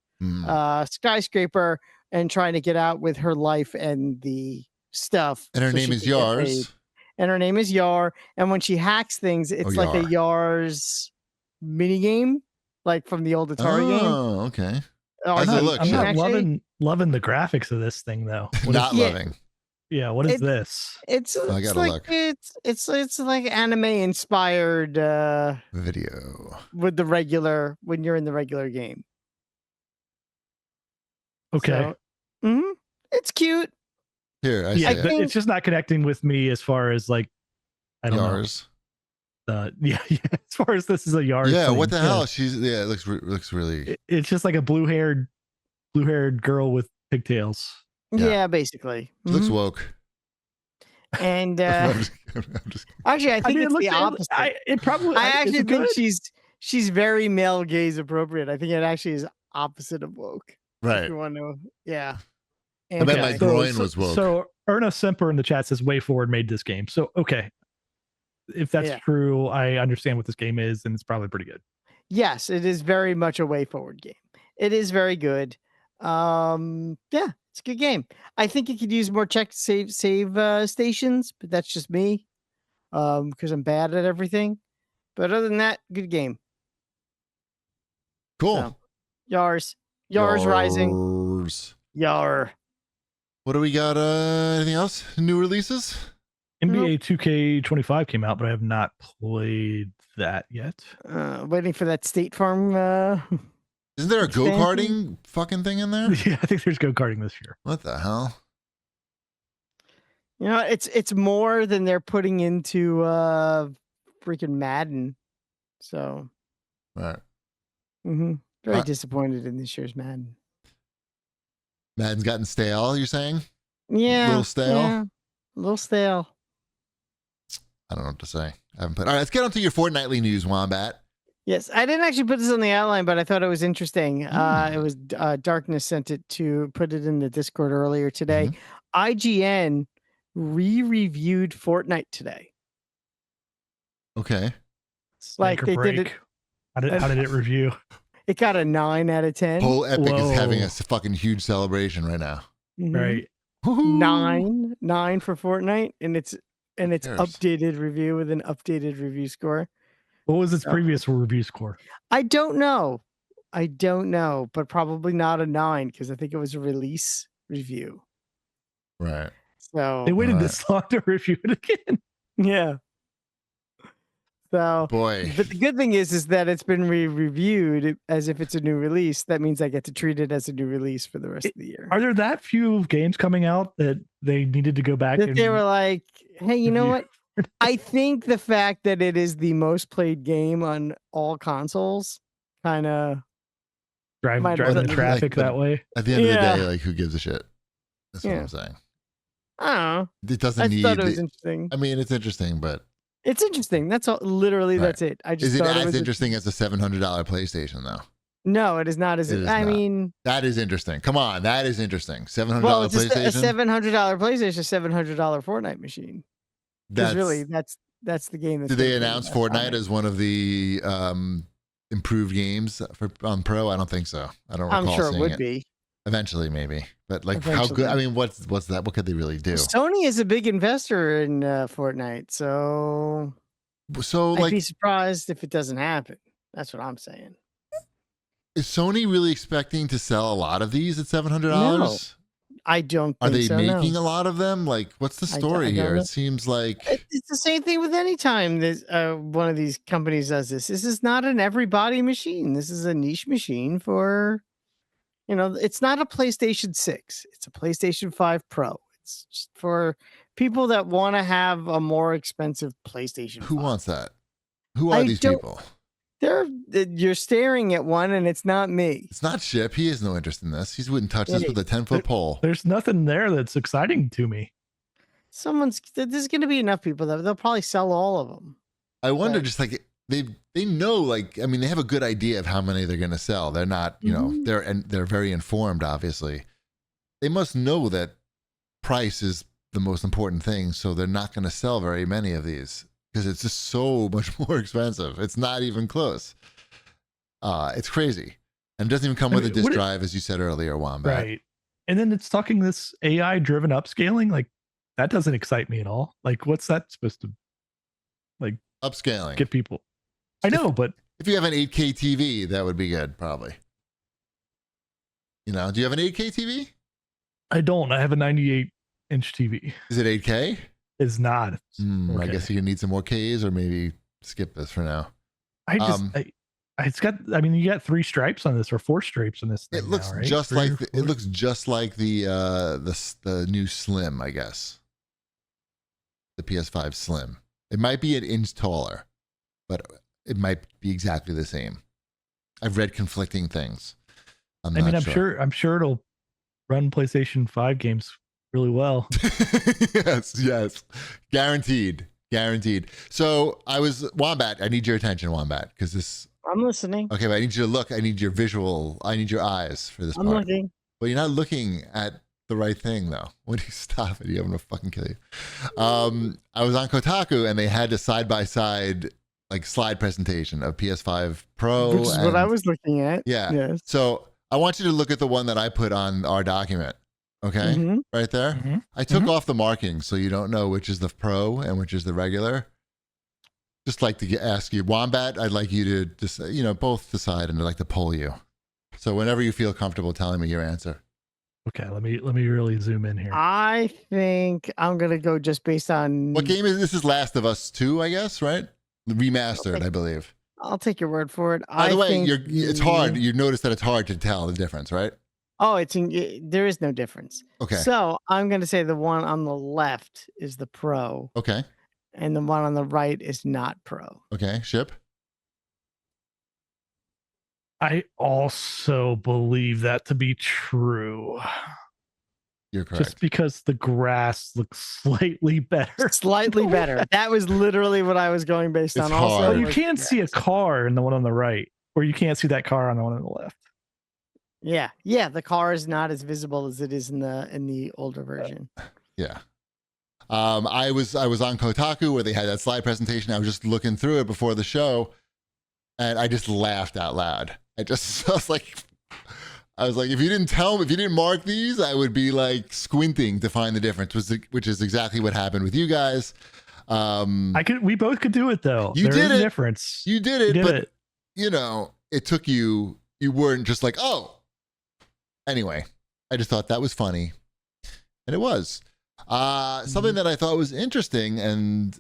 skyscraper and trying to get out with her life and the stuff. And her name is Yars. And her name is Yar. And when she hacks things, it's like a Yars mini game, like from the old Atari game. Oh, okay. I'm not loving the graphics of this thing though. Loving. Yeah, what is this? It's like anime inspired video with when you're in the regular game. Okay. So, it's cute. Here, I think it's just not connecting with me as far as like I don't Yars. know. Yeah, as far as this is a Yars. Yeah, thing. what the hell? It looks really. It's just like a blue-haired girl with pigtails. Yeah, basically. She looks woke. And actually, I think it's the opposite. I actually think she's very male gaze appropriate. I think it actually is opposite of woke. Right. If you want to, yeah. I bet my groin was woke. So Erna Semper in the chat says Way Forward made this game. So okay, if that's true, I understand what this game is, and it's probably pretty good. Yes, it is very much a Way Forward game. It is very good. Yeah, it's a good game. I think it could use more save stations, but that's just me. Because I'm bad at everything. But other than that, good game. Cool. So, Yars Rising. Yar. What do we got? Anything else? New releases? NBA 2K25 came out, but I have not played that yet. Waiting for that State Farm. Isn't there a go-karting fucking thing in there? Yeah, I think there's go-karting this year. What the hell? You know, it's more than they're putting into freaking Madden. So, right. Very disappointed in this year's Madden. Madden's gotten stale, you're saying? Yeah. A little stale? Yeah, a little stale. I don't know what to say. I haven't put. All right, let's get on to your fortnightly news, Wombat. Yes, I didn't actually put this on the outline, but I thought it was interesting. It was Darkness sent it to put it in the Discord earlier today. IGN re-reviewed Fortnite today. Okay. Like they did it. How did it review? It got a 9 out of 10. Whole Epic is having a fucking huge celebration right now. Right. 9 for Fortnite, and it's updated review with an updated review score. What was its previous review score? I don't know, but probably not a 9 because I think it was a release review. Right. So They waited this long to review it again. yeah. So, Boy. but the good thing is that it's been reviewed as if it's a new release. That means I get to treat it as a new release for the rest of the year. Are there that few games coming out that they needed to go back That and they were like, hey, you know review? what? I think the fact that it is the most played game on all consoles kind of might have driving something to do with it. traffic that way? At the end of the Yeah. day, like, who gives a shit? That's what Yeah. I'm saying. I don't know. It doesn't I need. thought it was interesting. I mean, it's interesting, but It's interesting. That's all. Literally, Right. that's it. I just is it thought as was interesting as the $700 PlayStation, though? No, it is not. It is I not. mean, That is interesting. Come on, that is interesting. $700 well, it's just a PlayStation. $700 PlayStation, $700 Fortnite machine. Because really, that's the game. That's Did they gonna bring announce the best on Fortnite it. as one of the improved games on Pro? I don't think so. I don't recall I'm sure it seeing would it. be. Eventually, maybe. But like, how good? Eventually. I mean, what's that? What could they really do? Sony is a big investor in Fortnite, so So, I'd be like, surprised if it doesn't happen. That's what I'm saying. is Sony really expecting to sell a lot of these at $700? I don't Are think they so, making no. a lot of them? Like, what's the I story don't here? know. It seems like It's the same thing with any time there's one of these companies does this. This is not an everybody machine. This is a niche machine for, it's not a PlayStation 6. It's a PlayStation 5 Pro. It's just for people that want to have a more expensive PlayStation 5. who wants that? Who are I these don't- people? You're staring at one and it's not me. It's not Chip. He has no interest in this. He wouldn't touch this It with a 10-foot pole. There's nothing there that's exciting to me. There's going to be enough people that they'll probably sell all of them. I wonder, Right. just like they know, like, I mean, they have a good idea of how many they're going to sell. They're not, Mhm. they're very informed. Obviously, they must know that price is the most important thing. So they're not going to sell very many of these because it's just so much more expensive. It's not even close. It's crazy, and it doesn't even come I with mean, a disk what it- drive, as you said earlier, Wombat. Right. And then it's talking this AI driven upscaling. Like, that doesn't excite me at all. Like, what's that supposed to Upscaling. get people? I know, but If you have an 8K TV, that would be good, probably. Do you have an 8K TV? I don't. I have a 98-inch TV. Is it 8K? It's not. I Okay. guess you need some more Ks, or maybe skip this for now. I just, Um, it's got. I mean, you got 3 stripes on this, or 4 stripes on this. It thing looks now, right? just 3 like or the, 4? it looks just like the new Slim, I guess. The PS5 Slim. It might be an inch taller, but it might be exactly the same. I've read conflicting things. I'm sure it'll run PlayStation 5 games really well. yes, guaranteed. So Wombat. I need your attention, Wombat, because this. I'm listening. Okay, but I need you to look. I need your visual. I need your eyes for this I'm part. looking. But you're not looking at the right thing, though. When you stop it, I'm gonna fucking kill you. I was on Kotaku, and they had a side-by-side like slide presentation of PS5 Pro, Which is what I was looking at. Yeah. Yes. So I want you to look at the one that I put on our document. Okay, Mhm. right there. Mhm. I took off the markings so you don't know which is the Pro and which is the regular. Just like to ask you, Wombat, I'd like you to just, both decide, and I'd like to poll you. So whenever you feel comfortable telling me your answer. Okay, let me really zoom in here. I think I'm gonna go just based on. What game is this? Is Last of Us 2, I guess, right? Remastered, I believe. I'll take your word for it. By the way, think it's hard. You notice that it's hard to tell the difference, right? Oh, there is no difference. Okay. So I'm gonna say the one on the left is the Pro, Okay. and the one on the right is not Pro. Okay. Ship. I also believe that to be true. You're correct. Just because the grass looks slightly better. Slightly better. That was literally what I was going based It's on. Also, hard. Oh, you was- can see a car in the one on the right, or you can't see that car on the one on the left. Yeah. The car is not as visible as it is in the older version. Yeah. I was on Kotaku where they had that slide presentation. I was just looking through it before the show, and I just laughed out loud. I was like, if you didn't mark these, I would be like squinting to find the difference, which is exactly what happened with you guys. We both could do it though. You There did is it. a difference. You did You it, did but it. it took you. You weren't just like, oh. Anyway, I just thought that was funny, and it was. Something that I thought was interesting and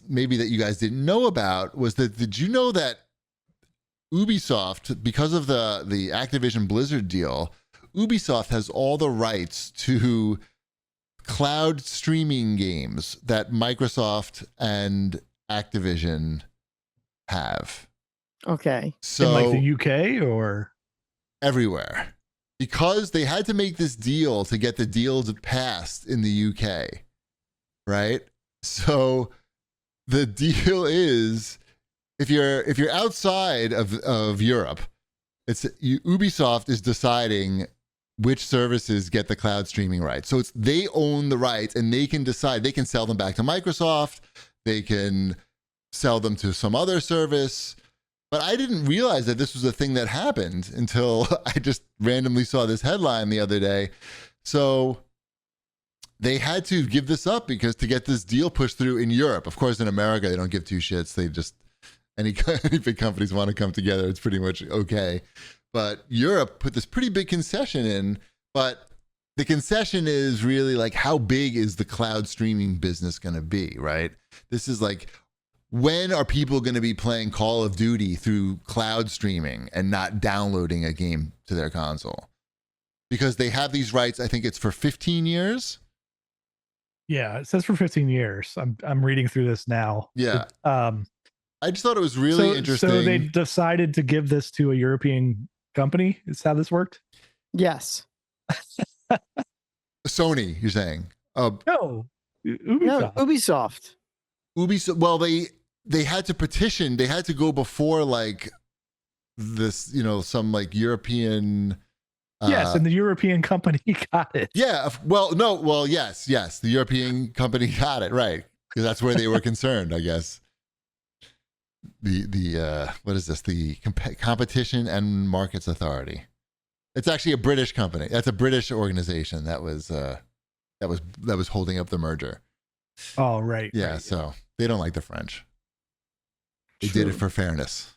maybe that you guys didn't know about was that, did you know that Ubisoft, because of the Activision Blizzard deal, Ubisoft has all the rights to cloud streaming games that Microsoft and Activision have. Okay. So in like the UK or everywhere. Because they had to make this deal to get the deals passed in the UK, right? So the deal is, if you're outside of Europe, Ubisoft is deciding which services get the cloud streaming rights. So they own the rights, and they can decide. They can sell them back to Microsoft. They can sell them to some other service. But I didn't realize that this was a thing that happened until I just randomly saw this headline the other day. So they had to give this up because to get this deal pushed through in Europe. Of course, in America, they don't give two shits. They just, any big companies want to come together, it's pretty much okay. But Europe put this pretty big concession in. But the concession is really like, how big is the cloud streaming business going to be, right? This is like, when are people going to be playing Call of Duty through cloud streaming and not downloading a game to their console? Because they have these rights, I think it's for 15 years. Yeah, it says for 15 years. I'm reading through this now. Yeah. I just thought it was really interesting. So they decided to give this to a European company. Is how this worked? Yes. Sony, you're saying? No, Ubisoft. No, Ubisoft. Ubisoft. Well, they had to petition. They had to go before like this, some like European. Yes, and the European company got it. Yeah. Yes. The European company got it, right? Because that's where they were concerned, I guess. The what is this? The Competition and Markets Authority. It's actually a British company. That's a British organization that was holding up the merger. Oh, right. Yeah. Right. So they don't like the French. They did it for fairness.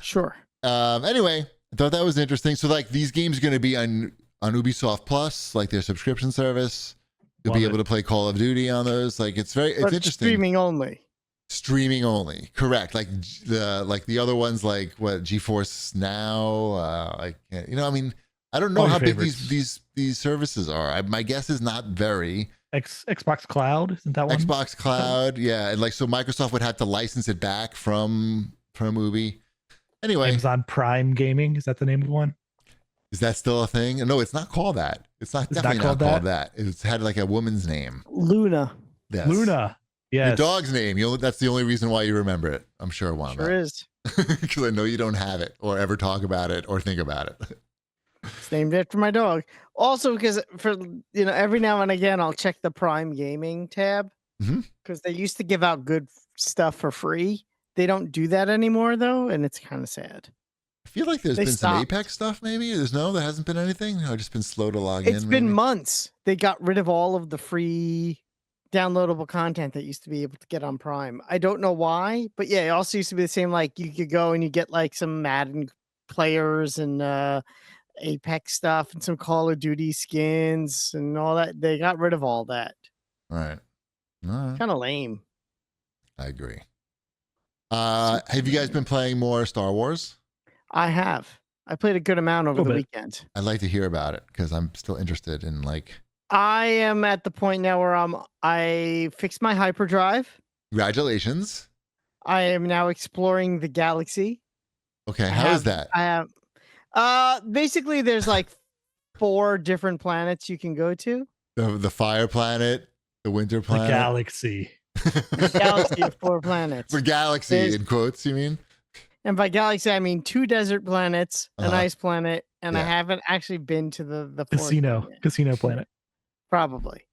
Sure. Anyway, I thought that was interesting. So like these games are going to be on Ubisoft Plus, like their subscription service. You'll be able to play Call of Duty on those. Like it's interesting. Streaming only. Streaming only, correct? Like the other ones, like what GeForce Now. I don't know how big these services are. My guess is not very. Xbox Cloud, isn't that one? Xbox Cloud, yeah, and like so Microsoft would have to license it back from Ubi. Anyway, Amazon Prime Gaming, is that the name of one? Is that still a thing? No, it's not called that. It's definitely not called that. It's had like a woman's name. Luna. Yes. Luna. Yes. Your dog's name. That's the only reason why you remember it. I'm sure one. Sure is. Because I know you don't have it or ever talk about it or think about it. It's named after my dog. Also, because for every now and again, I'll check the Prime Gaming tab because they used to give out good stuff for free. They don't do that anymore, though, and it's kind of sad. I feel like there's been some Apex stuff, maybe. There hasn't been anything. I've just been slow to log in. It's been months. They got rid of all of the free downloadable content that used to be able to get on Prime. I don't know why, but yeah, it also used to be the same. Like you could go and you get like some Madden players and Apex stuff and some Call of Duty skins and all that. They got rid of all that. Right. Kind of lame. I agree. Have you guys been playing more Star Wars? I have. I played a good amount over the weekend. I'd like to hear about it because I'm still interested in like. I am at the point now where I fixed my hyperdrive. Congratulations. I am now exploring the galaxy. Okay, how is that? I have basically there's like 4 different planets you can go to. The fire planet, the winter planet. The galaxy. The galaxy of 4 planets. The galaxy in quotes, you mean? And by galaxy, I mean 2 desert planets, an ice planet, and I haven't actually been to the casino planet. Probably.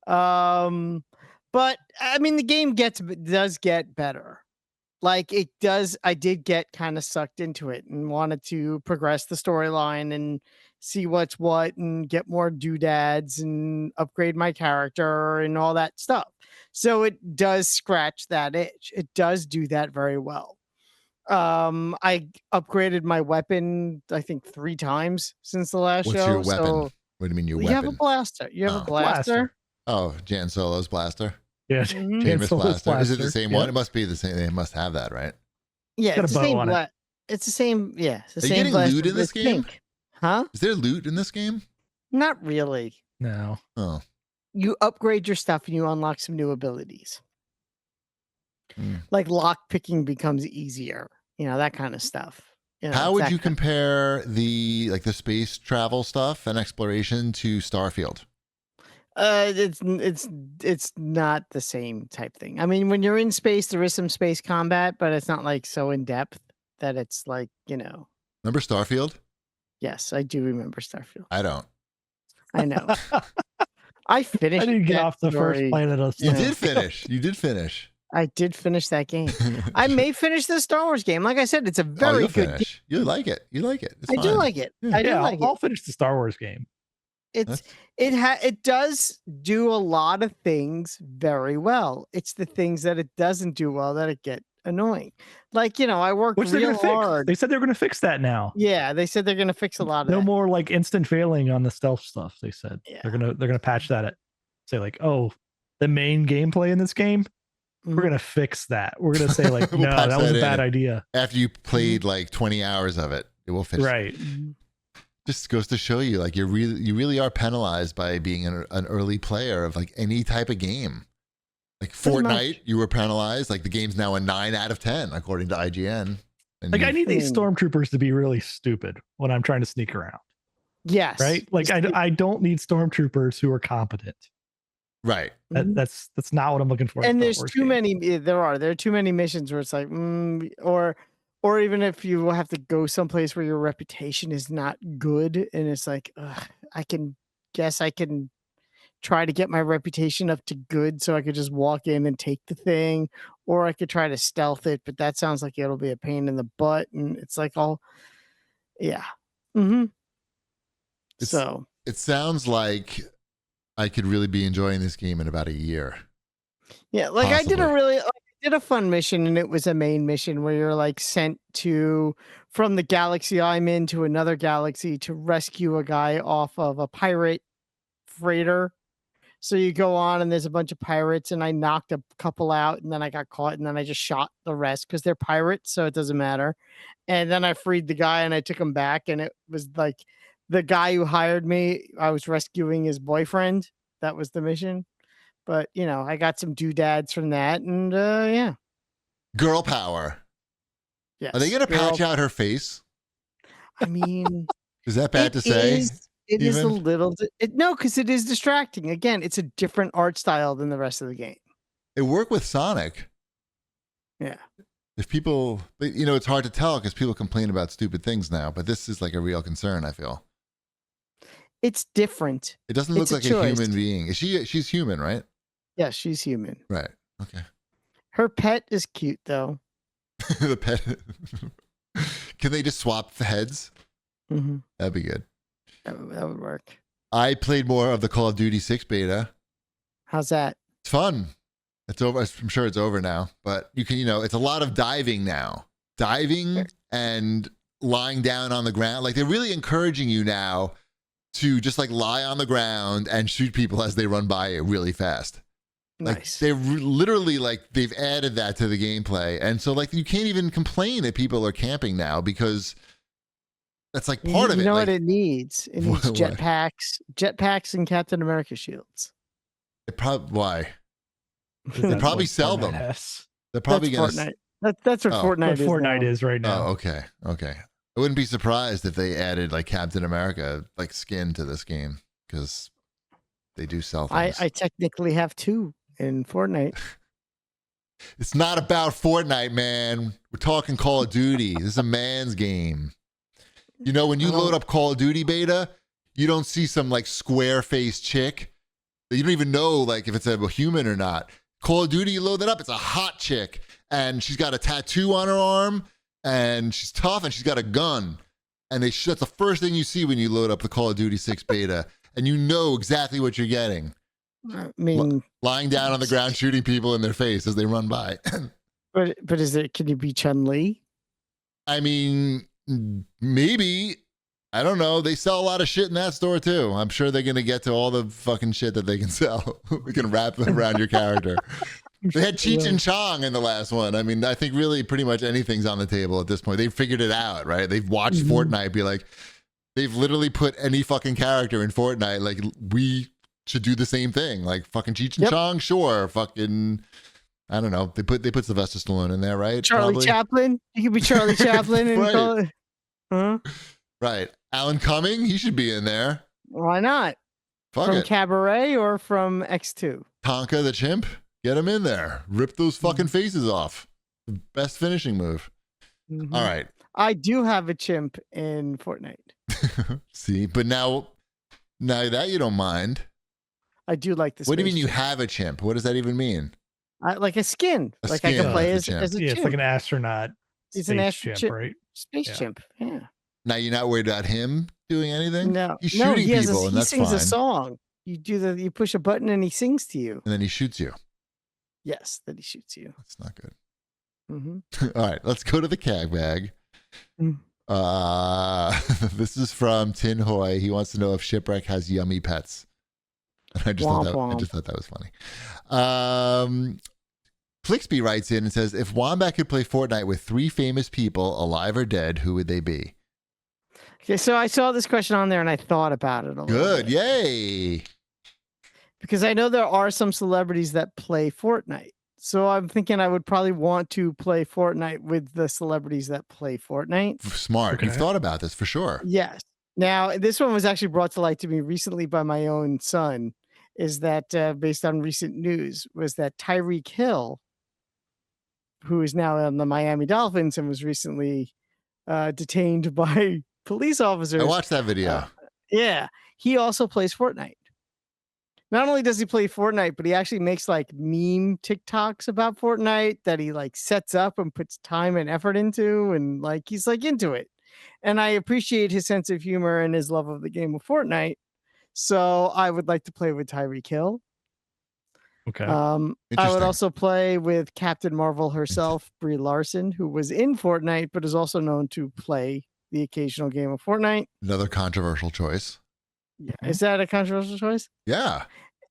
But I mean, the game does get better. Like it does. I did get kind of sucked into it and wanted to progress the storyline and see what's what and get more doodads and upgrade my character and all that stuff. So it does scratch that itch. It does do that very well. I upgraded my weapon, I think 3 times since the last show. What's your weapon? So what do you mean your weapon? You have a blaster. You have a blaster. Oh, Jan Solo's blaster. Yeah, Mhm. Jan Jameis Solo's blaster. Is it the blaster. same Yeah. one? It must be the same. They must have that, right? Yeah, Got a it's the bow same. on it. It's the same. Yeah, it's the Are you same getting blaster, loot in but this it's game? pink. Huh? Is there loot in this game? Not really. No. Oh. You upgrade your stuff and you unlock some new abilities. Hmm. Like lock picking becomes easier. That kind of stuff. How it's would that you kind- compare the space travel stuff and exploration to Starfield? It's not the same type thing. I mean, when you're in space, there is some space combat, but it's not like so in depth that it's like, Remember Starfield? yes, I do remember Starfield. I don't. I know. I finished. I didn't get that off the first story. planet of You Star. did finish. You did finish. I did finish that game. I may finish the Star Wars game. Like I said, it's a Oh, very you'll good game. finish. You like it. You like it. It's I do fine. like it. Yeah. I do Yeah, like I'll finish the Star Wars game. it. It does do a lot of things very well. It's the things that it doesn't do well that it get annoying. Like, I worked Which they're real going to fix. hard. They said they're going to fix that now. Yeah, they said they're going to fix a lot of No that. more like instant failing on the stealth stuff. They said Yeah. they're gonna patch that. Say like, oh, the main gameplay in this game, we're Mhm. gonna fix that. We're gonna say like, We'll no, patch that was that a bad in. idea. After you played like 20 hours of it, it will finish. Right. Mhm. Just goes to show you, like you really are penalized by being an early player of like any type of game. Like Pretty Fortnite, much. you were penalized. Like the game's now a 9 out of 10 according to IGN. And Like I you- need these Hmm. stormtroopers to be really stupid when I'm trying to sneak around. Yes. Right. Like I don't need stormtroopers who are competent. right. Mhm. That's not what I'm looking for. in And Star there's Wars too game. many. There are too many missions where it's like, or even if you have to go someplace where your reputation is not good, and it's like, I can try to get my reputation up to good, so I could just walk in and take the thing, or I could try to stealth it, but that sounds like it'll be a pain in the butt, and it's like yeah. Mm-hmm. It's- So It sounds like I could really be enjoying this game in about a year. yeah, like I did Possibly. I did a fun mission, and it was a main mission where you're like sent from the galaxy I'm in to another galaxy to rescue a guy off of a pirate freighter. So you go on and there's a bunch of pirates, and I knocked a couple out, and then I got caught, and then I just shot the rest because they're pirates, so it doesn't matter. And then I freed the guy and I took him back, and it was like the guy who hired me, I was rescuing his boyfriend. That was the mission. But I got some doodads from that, and yeah. Girl power. Yes. Are they going to Girl- patch out her face? I mean, Is that bad to say? It is a even? little. No, because it is distracting. Again, it's a different art style than the rest of the game. It worked with Sonic. Yeah. If people, it's hard to tell because people complain about stupid things now, but this is like a real concern, I feel. It's different. It doesn't look It's a like a choice. human being. She's human, right? Yeah, she's human. Right. Okay. Her pet is cute, though. The pet. Can they just swap the heads? Mm-hmm. That'd be good. That would work. I played more of the Call of Duty 6 beta. How's that? It's fun. It's over. I'm sure it's over now, but you can, it's a lot of diving now. Diving and lying down on the ground. Like they're really encouraging you now to just like lie on the ground and shoot people as they run by you really fast. Like Nice. they're literally like they've added that to the gameplay. And so like you can't even complain that people are camping now because that's like part of it. You know Like, what it needs? It needs What? jetpacks, and Captain America shields. why? They That's probably what sell Fortnite them. has. They're probably That's going to. Fortnite. That's what Oh. Fortnite What is. Fortnite now. is right now. Oh, okay. Okay. I wouldn't be surprised if they added like Captain America like skin to this game because they do sell things. I technically have two in Fortnite. It's not about Fortnite, man. We're talking Call of Duty. This is a man's game. When you load up Call of Duty beta, you don't see some like square faced chick. You don't even know like if it's a human or not. Call of Duty, you load that up, it's a hot chick. And she's got a tattoo on her arm, and she's tough, and she's got a gun. And that's the first thing you see when you load up the Call of Duty 6 beta. And you know exactly what you're getting. I mean, Lying down on the ground, shooting people in their face as they run by. but can you be Chun-Li? I mean, maybe I don't know. They sell a lot of shit in that store too. I'm sure they're gonna get to all the fucking shit that they can sell. We can wrap around your character. They had Cheech and Chong in the last one. I mean, I think really pretty much anything's on the table at this point. They've figured it out, right? They've watched Fortnite be like, they've literally put any fucking character in Fortnite. Like, we should do the same thing. Like, fucking Cheech and Chong, sure. Fucking, I don't know. They put Sylvester Stallone in there, right? Charlie Probably. Chaplin. You could be Charlie Chaplin and Right. call it. Huh? Right. Alan Cumming, he should be in there. Why not? Fuck From it. Cabaret or from X2? Tonka the chimp, get him in there. Rip those fucking faces off. The best finishing move. Mhm. All right. I do have a chimp in Fortnite. See, but now that you don't mind. I do like this. What do you mean you have a chimp? What does that even mean? Like a skin. A Like I skin can play of as the a chimp. It's like an astronaut. He's an space astro chimp, chimp, right? Space Yeah. chimp. Yeah. Now you're not worried about him doing anything? No. He's No, shooting he has people, and he that's sings fine. a song. You push a button and he sings to you. And then he shoots you. Yes, that he shoots you. That's not good. Mm-hmm. All right, let's go to the CAG bag. Mm. This is from Tin Hoy. He wants to know if Shipwreck has yummy pets. I just Womp thought that was funny. Flixby writes in and says, if Wombat could play Fortnite with 3 famous people, alive or dead, who would they be? Okay, so I saw this question on there and I thought about it a little Good. bit. Yay. Because I know there are some celebrities that play Fortnite. So I'm thinking I would probably want to play Fortnite with the celebrities that play Fortnite. Smart. Okay. You've thought about this for sure. Yes. Now, this one was actually brought to light to me recently by my own son, is that based on recent news, was that Tyreek Hill, who is now on the Miami Dolphins and was recently detained by police officers. I watched that video. Yeah. He also plays Fortnite. Not only does he play Fortnite, but he actually makes like meme TikToks about Fortnite that he like sets up and puts time and effort into, and like he's like into it. And I appreciate his sense of humor and his love of the game of Fortnite. So I would like to play with Tyreek Hill. Okay. I would Interesting. also play with Captain Marvel herself, Brie Larson, who was in Fortnite, but is also known to play the occasional game of Fortnite. Another controversial choice. Yeah. Is that a controversial choice? Yeah.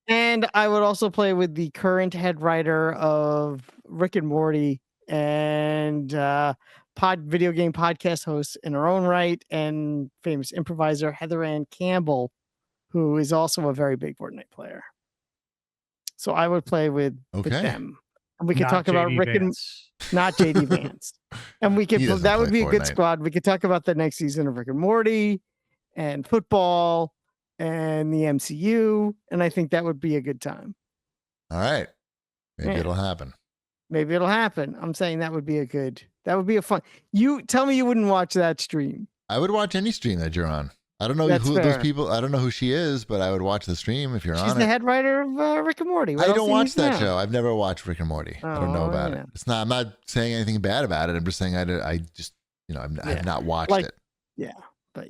And I would also play with the current head writer of Rick and Morty and video game podcast host in her own right and famous improviser Heather Ann Campbell, who is also a very big Fortnite player. So I would play with them. And we could Not talk about JD Rick Vance. and not JD Vance. And we could He doesn't that would play be a good Fortnite. squad. We could talk about the next season of Rick and Morty and football and the MCU. And I think that would be a good time. All right. Maybe Yeah. it'll happen. Maybe it'll happen. I'm saying that would be a fun. You tell me you wouldn't watch that stream. I would watch any stream that you're on. I don't know That's who those fair. people. I don't know who she is, but I would watch the stream if you're She's on the it. head writer of Rick and Morty. What I else don't do you watch need to that know? show. I've never watched Rick and Morty. I don't know Oh, about yeah. it. It's not. I'm not saying anything bad about it. I'm just saying I just I've not watched Like- it. Yeah, but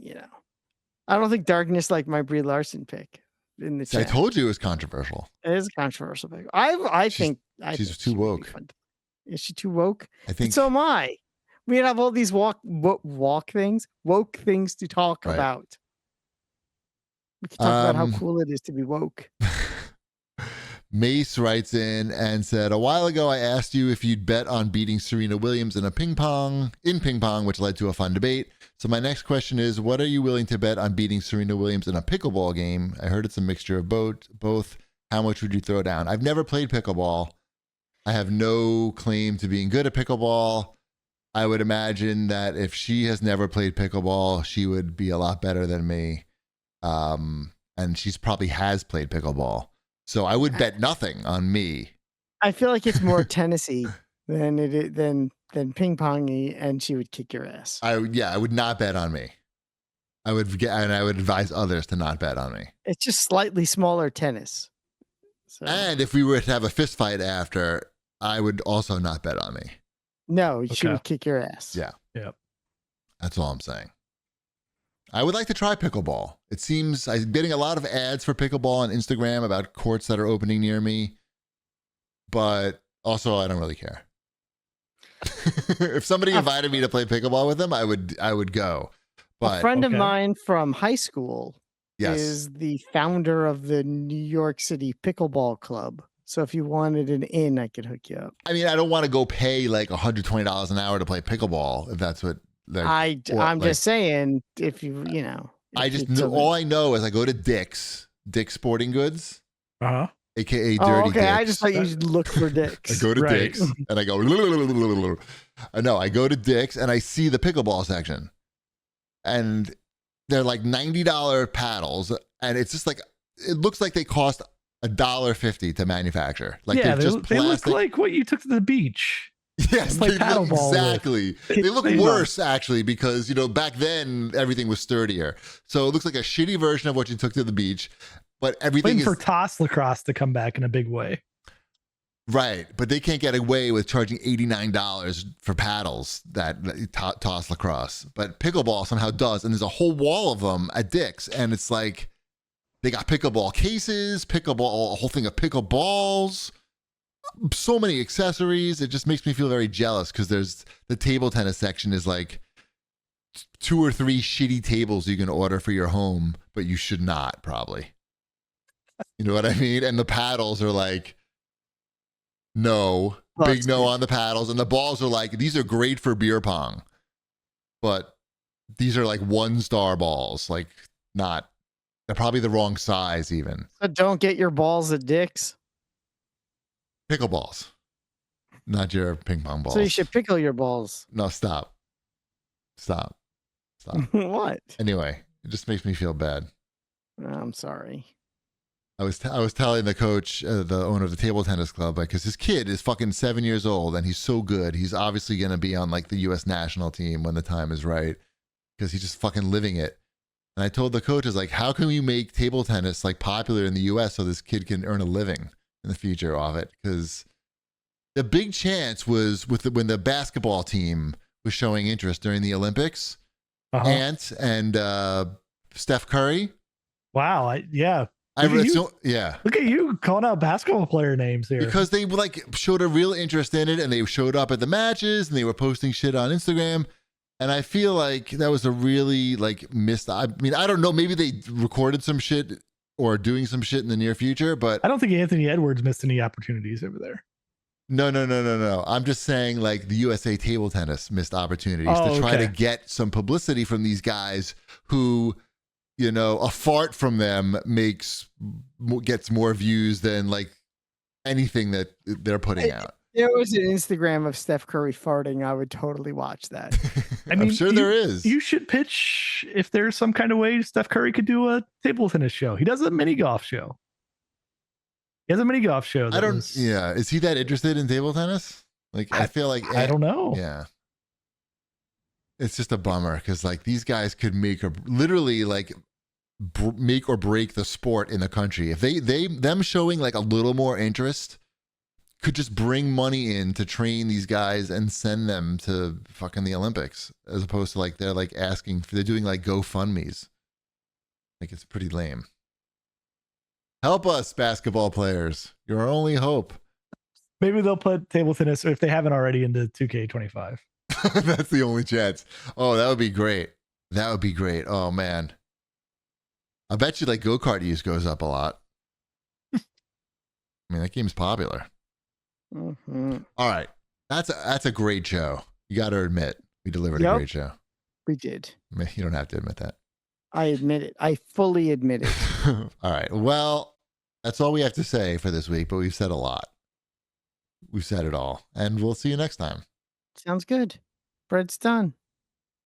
I don't think Darkness like my Brie Larson pick in the See, I chat. told you it was controversial. It is a controversial pick. I think she's think too she would be woke. fun. Is she too woke? I think And so am I. We'd have all these woke things to talk Right. about. We could talk about Um, how cool it is to be woke. Mace writes in and said, a while ago, I asked you if you'd bet on beating Serena Williams in ping pong, which led to a fun debate. So my next question is, what are you willing to bet on beating Serena Williams in a pickleball game? I heard it's a mixture of both. How much would you throw down? I've never played pickleball. I have no claim to being good at pickleball. I would imagine that if she has never played pickleball, she would be a lot better than me. And she's probably has played pickleball. So I would bet nothing on me. I feel like it's more Tennessee than it is, than ping pongy, and she would kick your ass. I would not bet on me. I would advise others to not bet on me. It's just slightly smaller tennis. So And if we were to have a fist fight after, I would also not bet on me. no, she Okay. would kick your ass. Yeah. Yep. That's all I'm saying. I would like to try pickleball. It seems I'm getting a lot of ads for pickleball on Instagram about courts that are opening near me, but also I don't really care. If somebody invited me to play pickleball with them, I would go. But A friend of okay. mine from high school yes, is the founder of the New York City Pickleball Club. So if you wanted an in, I could hook you up. I mean, I don't want to go pay like $120 an hour to play pickleball if that's what. I'm just saying, if you know. I just know, all I know is I go to Dick's Sporting Goods, Uh-huh. aka Dirty Oh, okay. Dick's. I just thought you look for I dicks. go to Right. Dick's and I go. No, I go to Dick's and I see the pickleball section, and they're like $90 paddles, and it's just like it looks like they cost $1.50 to manufacture. Like yeah, they're just they look plastic. like what you took to the beach. Yes, It's like they paddle look ball with. exactly. They look They worse actually because back then everything was sturdier. So it looks like a shitty version of what you took to the beach, but everything Waiting is for toss lacrosse to come back in a big way. right. But they can't get away with charging $89 for paddles that toss lacrosse. But pickleball somehow does, and there's a whole wall of them at Dick's, and it's like they got pickleball cases, a whole thing of pickleballs. So many accessories. It just makes me feel very jealous because there's the table tennis section is like 2 or 3 shitty tables you can order for your home, but you should not probably. You know what I mean? And the paddles are like, no, big no on the paddles. And the balls are like, these are great for beer pong, but these are like 1-star balls. Like they're probably the wrong size even. So don't get your balls at Dick's. Pickleballs, not your ping pong balls. So you should pickle your balls. No, stop. What? Anyway, it just makes me feel bad. I'm sorry. I was telling the coach, the owner of the table tennis club, because his kid is fucking 7 years old and he's so good. He's obviously going to be on like the U.S. national team when the time is right because he's just fucking living it. And I told the coaches, like, how can we make table tennis like popular in the U.S. so this kid can earn a living in the future off it? Because the big chance was when the basketball team was showing interest during the Olympics. Uh-huh. Ant and Steph Curry. Wow. Yeah. Yeah. Look at you calling out basketball player names here. Because they like showed a real interest in it and they showed up at the matches and they were posting shit on Instagram. And I feel like that was a really like missed. I mean, I don't know. Maybe they recorded some shit or are doing some shit in the near future, but I don't think Anthony Edwards missed any opportunities over there. No. I'm just saying like the USA table tennis missed opportunities to try to get some publicity from these guys who, a fart from them gets more views than like anything that they're putting out. There was an Instagram of Steph Curry farting. I would totally watch that. I'm sure there is. You should pitch if there's some kind of way Steph Curry could do a table tennis show. He does a mini golf show. He has a mini golf show. Yeah. Is he that interested in table tennis? Like, I feel like I don't know. Yeah. It's just a bummer because like these guys could make or literally like make or break the sport in the country. If them showing like a little more interest could just bring money in to train these guys and send them to fucking the Olympics, as opposed to like they're like they're doing like GoFundMe's. Like it's pretty lame. Help us, basketball players. You're our only hope. Maybe they'll put table tennis, or if they haven't already, into 2K25. That's the only chance. Oh, that would be great. That would be great. Oh man. I bet you like go-kart use goes up a lot. I mean, that game's popular. Mm-hmm. All right. That's a great show. You got to admit, we delivered a great show. We did. I mean, you don't have to admit that. I admit it. I fully admit it. All right. Well, that's all we have to say for this week, but we've said a lot. We've said it all. And we'll see you next time. Sounds good. Bread's done.